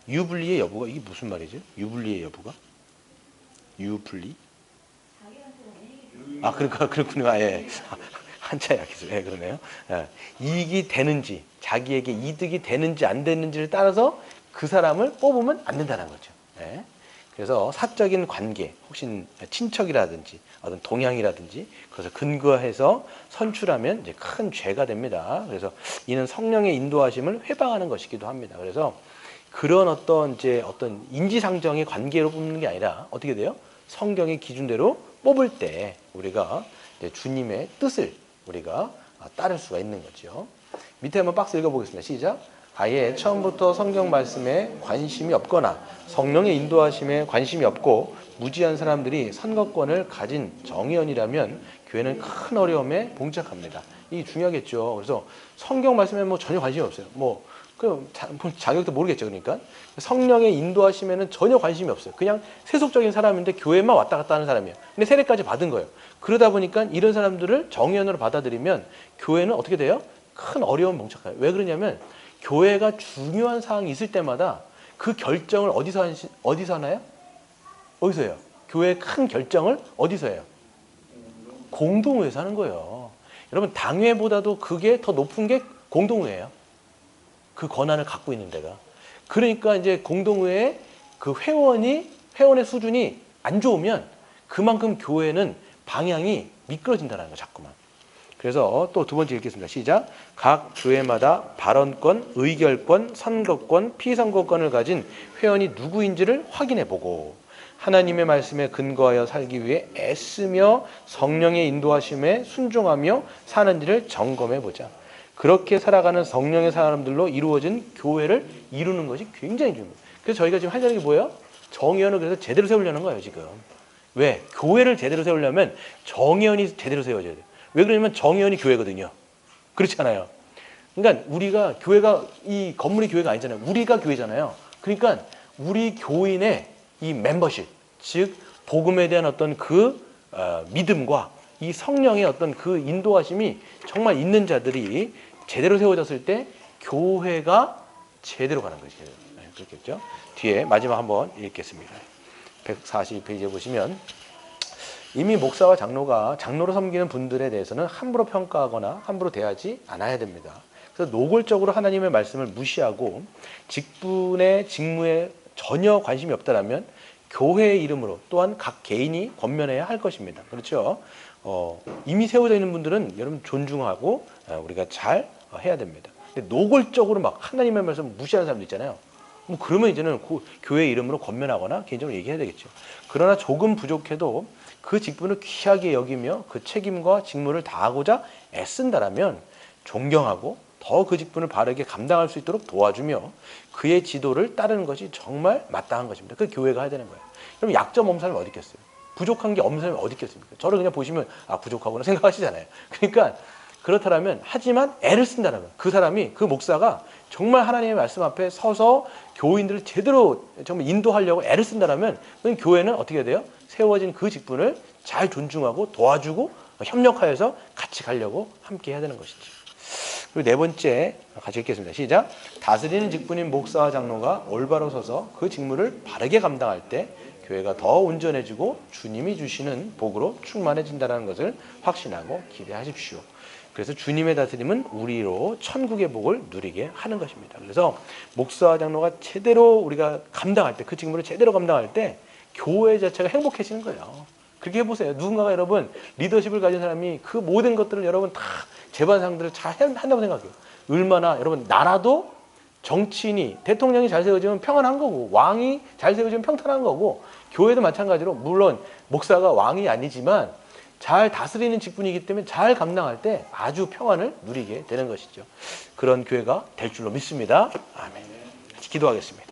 [SPEAKER 1] 유분리의 여부가 이게 무슨 말이죠? 유분리의 여부가? 유분리? 아 그러니까 그렇군요. 예. 한자 약해서 예 그러네요. 예. 이익이 되는지 자기에게 이득이 되는지 안 되는지를 따라서 그 사람을 뽑으면 안 된다는 거죠. 예. 그래서 사적인 관계, 혹시 친척이라든지 어떤 동양이라든지 그것을 근거해서 선출하면 이제 큰 죄가 됩니다. 그래서 이는 성령의 인도하심을 회방하는 것이기도 합니다. 그래서 그런 어떤 인지상정의 관계로 뽑는 게 아니라 어떻게 돼요? 성경의 기준대로 뽑을 때 우리가 이제 주님의 뜻을 우리가 따를 수가 있는 거죠. 밑에 한번 박스 읽어보겠습니다. 시작. 아예 처음부터 성경 말씀에 관심이 없거나 성령의 인도하심에 관심이 없고 무지한 사람들이 선거권을 가진 정의원이라면 교회는 큰 어려움에 봉착합니다. 이게 중요하겠죠. 그래서 성경 말씀에 뭐 전혀 관심이 없어요. 그럼 자격도 모르겠죠. 그러니까 성령의 인도하심에는 전혀 관심이 없어요. 그냥 세속적인 사람인데 교회만 왔다 갔다 하는 사람이에요. 근데 세례까지 받은 거예요. 그러다 보니까 이런 사람들을 정의원으로 받아들이면 교회는 어떻게 돼요? 큰 어려움 봉착해요. 왜 그러냐면 교회가 중요한 사항이 있을 때마다 그 결정을 어디서 하나요? 어디서 해요? 교회의 큰 결정을 어디서 해요? 공동회에서 하는 거예요. 여러분 당회보다도 그게 더 높은 게 공동회예요. 그 권한을 갖고 있는 데가. 그러니까 이제 공동회의 그 회원의 수준이 안 좋으면 그만큼 교회는 방향이 미끄러진다는 거 자꾸만. 그래서 또 두 번째 읽겠습니다. 시작. 각 교회마다 발언권, 의결권, 선거권, 피선거권을 가진 회원이 누구인지를 확인해보고 하나님의 말씀에 근거하여 살기 위해 애쓰며 성령의 인도하심에 순종하며 사는지를 점검해보자. 그렇게 살아가는 성령의 사람들로 이루어진 교회를 이루는 것이 굉장히 중요해요. 그래서 저희가 지금 하려는 게 뭐예요? 정의원을 그래서 제대로 세우려는 거예요, 지금. 왜? 교회를 제대로 세우려면 정의원이 제대로 세워져야 돼요. 왜 그러냐면 정의원이 교회거든요. 그렇잖아요. 그러니까 우리가 교회가 이 건물이 교회가 아니잖아요. 우리가 교회잖아요. 그러니까 우리 교인의 이 멤버십, 즉 복음에 대한 어떤 그 믿음과 이 성령의 어떤 그 인도하심이 정말 있는 자들이 제대로 세워졌을 때 교회가 제대로 가는 것이 그렇겠죠. 뒤에 마지막 한번 읽겠습니다. 142페이지에 보시면 이미 목사와 장로로 섬기는 분들에 대해서는 함부로 평가하거나 함부로 대하지 않아야 됩니다. 그래서 노골적으로 하나님의 말씀을 무시하고 직분의 직무에 전혀 관심이 없다라면 교회의 이름으로 또한 각 개인이 권면해야 할 것입니다. 그렇죠? 이미 세워져 있는 분들은 여러분 존중하고 우리가 잘 해야 됩니다. 근데 노골적으로 막 하나님의 말씀을 무시하는 사람도 있잖아요. 그러면 이제는 교회 이름으로 권면하거나 개인적으로 얘기해야 되겠죠. 그러나 조금 부족해도 그 직분을 귀하게 여기며 그 책임과 직무를 다하고자 애쓴다라면 존경하고 더 그 직분을 바르게 감당할 수 있도록 도와주며 그의 지도를 따르는 것이 정말 마땅한 것입니다. 그 교회가 해야 되는 거예요. 그럼 약점 없는 사람이 어디 있겠어요? 부족한 게 없는 사람이 어디 있겠습니까? 저를 그냥 보시면 부족하구나 생각하시잖아요. 그러니까 그렇다면 하지만 애를 쓴다라면 그 사람이 그 목사가 정말 하나님의 말씀 앞에 서서 교인들을 제대로 정말 인도하려고 애를 쓴다라면 그럼 교회는 어떻게 해야 돼요? 세워진 그 직분을 잘 존중하고 도와주고 협력하여서 같이 가려고 함께 해야 되는 것이죠. 그리고 네 번째 같이 읽겠습니다. 시작. 다스리는 직분인 목사와 장로가 올바로 서서 그 직무를 바르게 감당할 때 교회가 더 온전해지고 주님이 주시는 복으로 충만해진다는 것을 확신하고 기대하십시오. 그래서 주님의 다스림은 우리로 천국의 복을 누리게 하는 것입니다. 그래서 목사와 장로가 제대로 우리가 감당할 때 그 직무를 제대로 감당할 때 교회 자체가 행복해지는 거예요. 그렇게 해보세요. 누군가가 여러분 리더십을 가진 사람이 그 모든 것들을 여러분 다 재반상들을 잘 한다고 생각해요. 얼마나 여러분 나라도 정치인이 대통령이 잘 세워지면 평안한 거고 왕이 잘 세워지면 평탄한 거고 교회도 마찬가지로 물론 목사가 왕이 아니지만 잘 다스리는 직분이기 때문에 잘 감당할 때 아주 평안을 누리게 되는 것이죠. 그런 교회가 될 줄로 믿습니다. 아멘. 기도하겠습니다.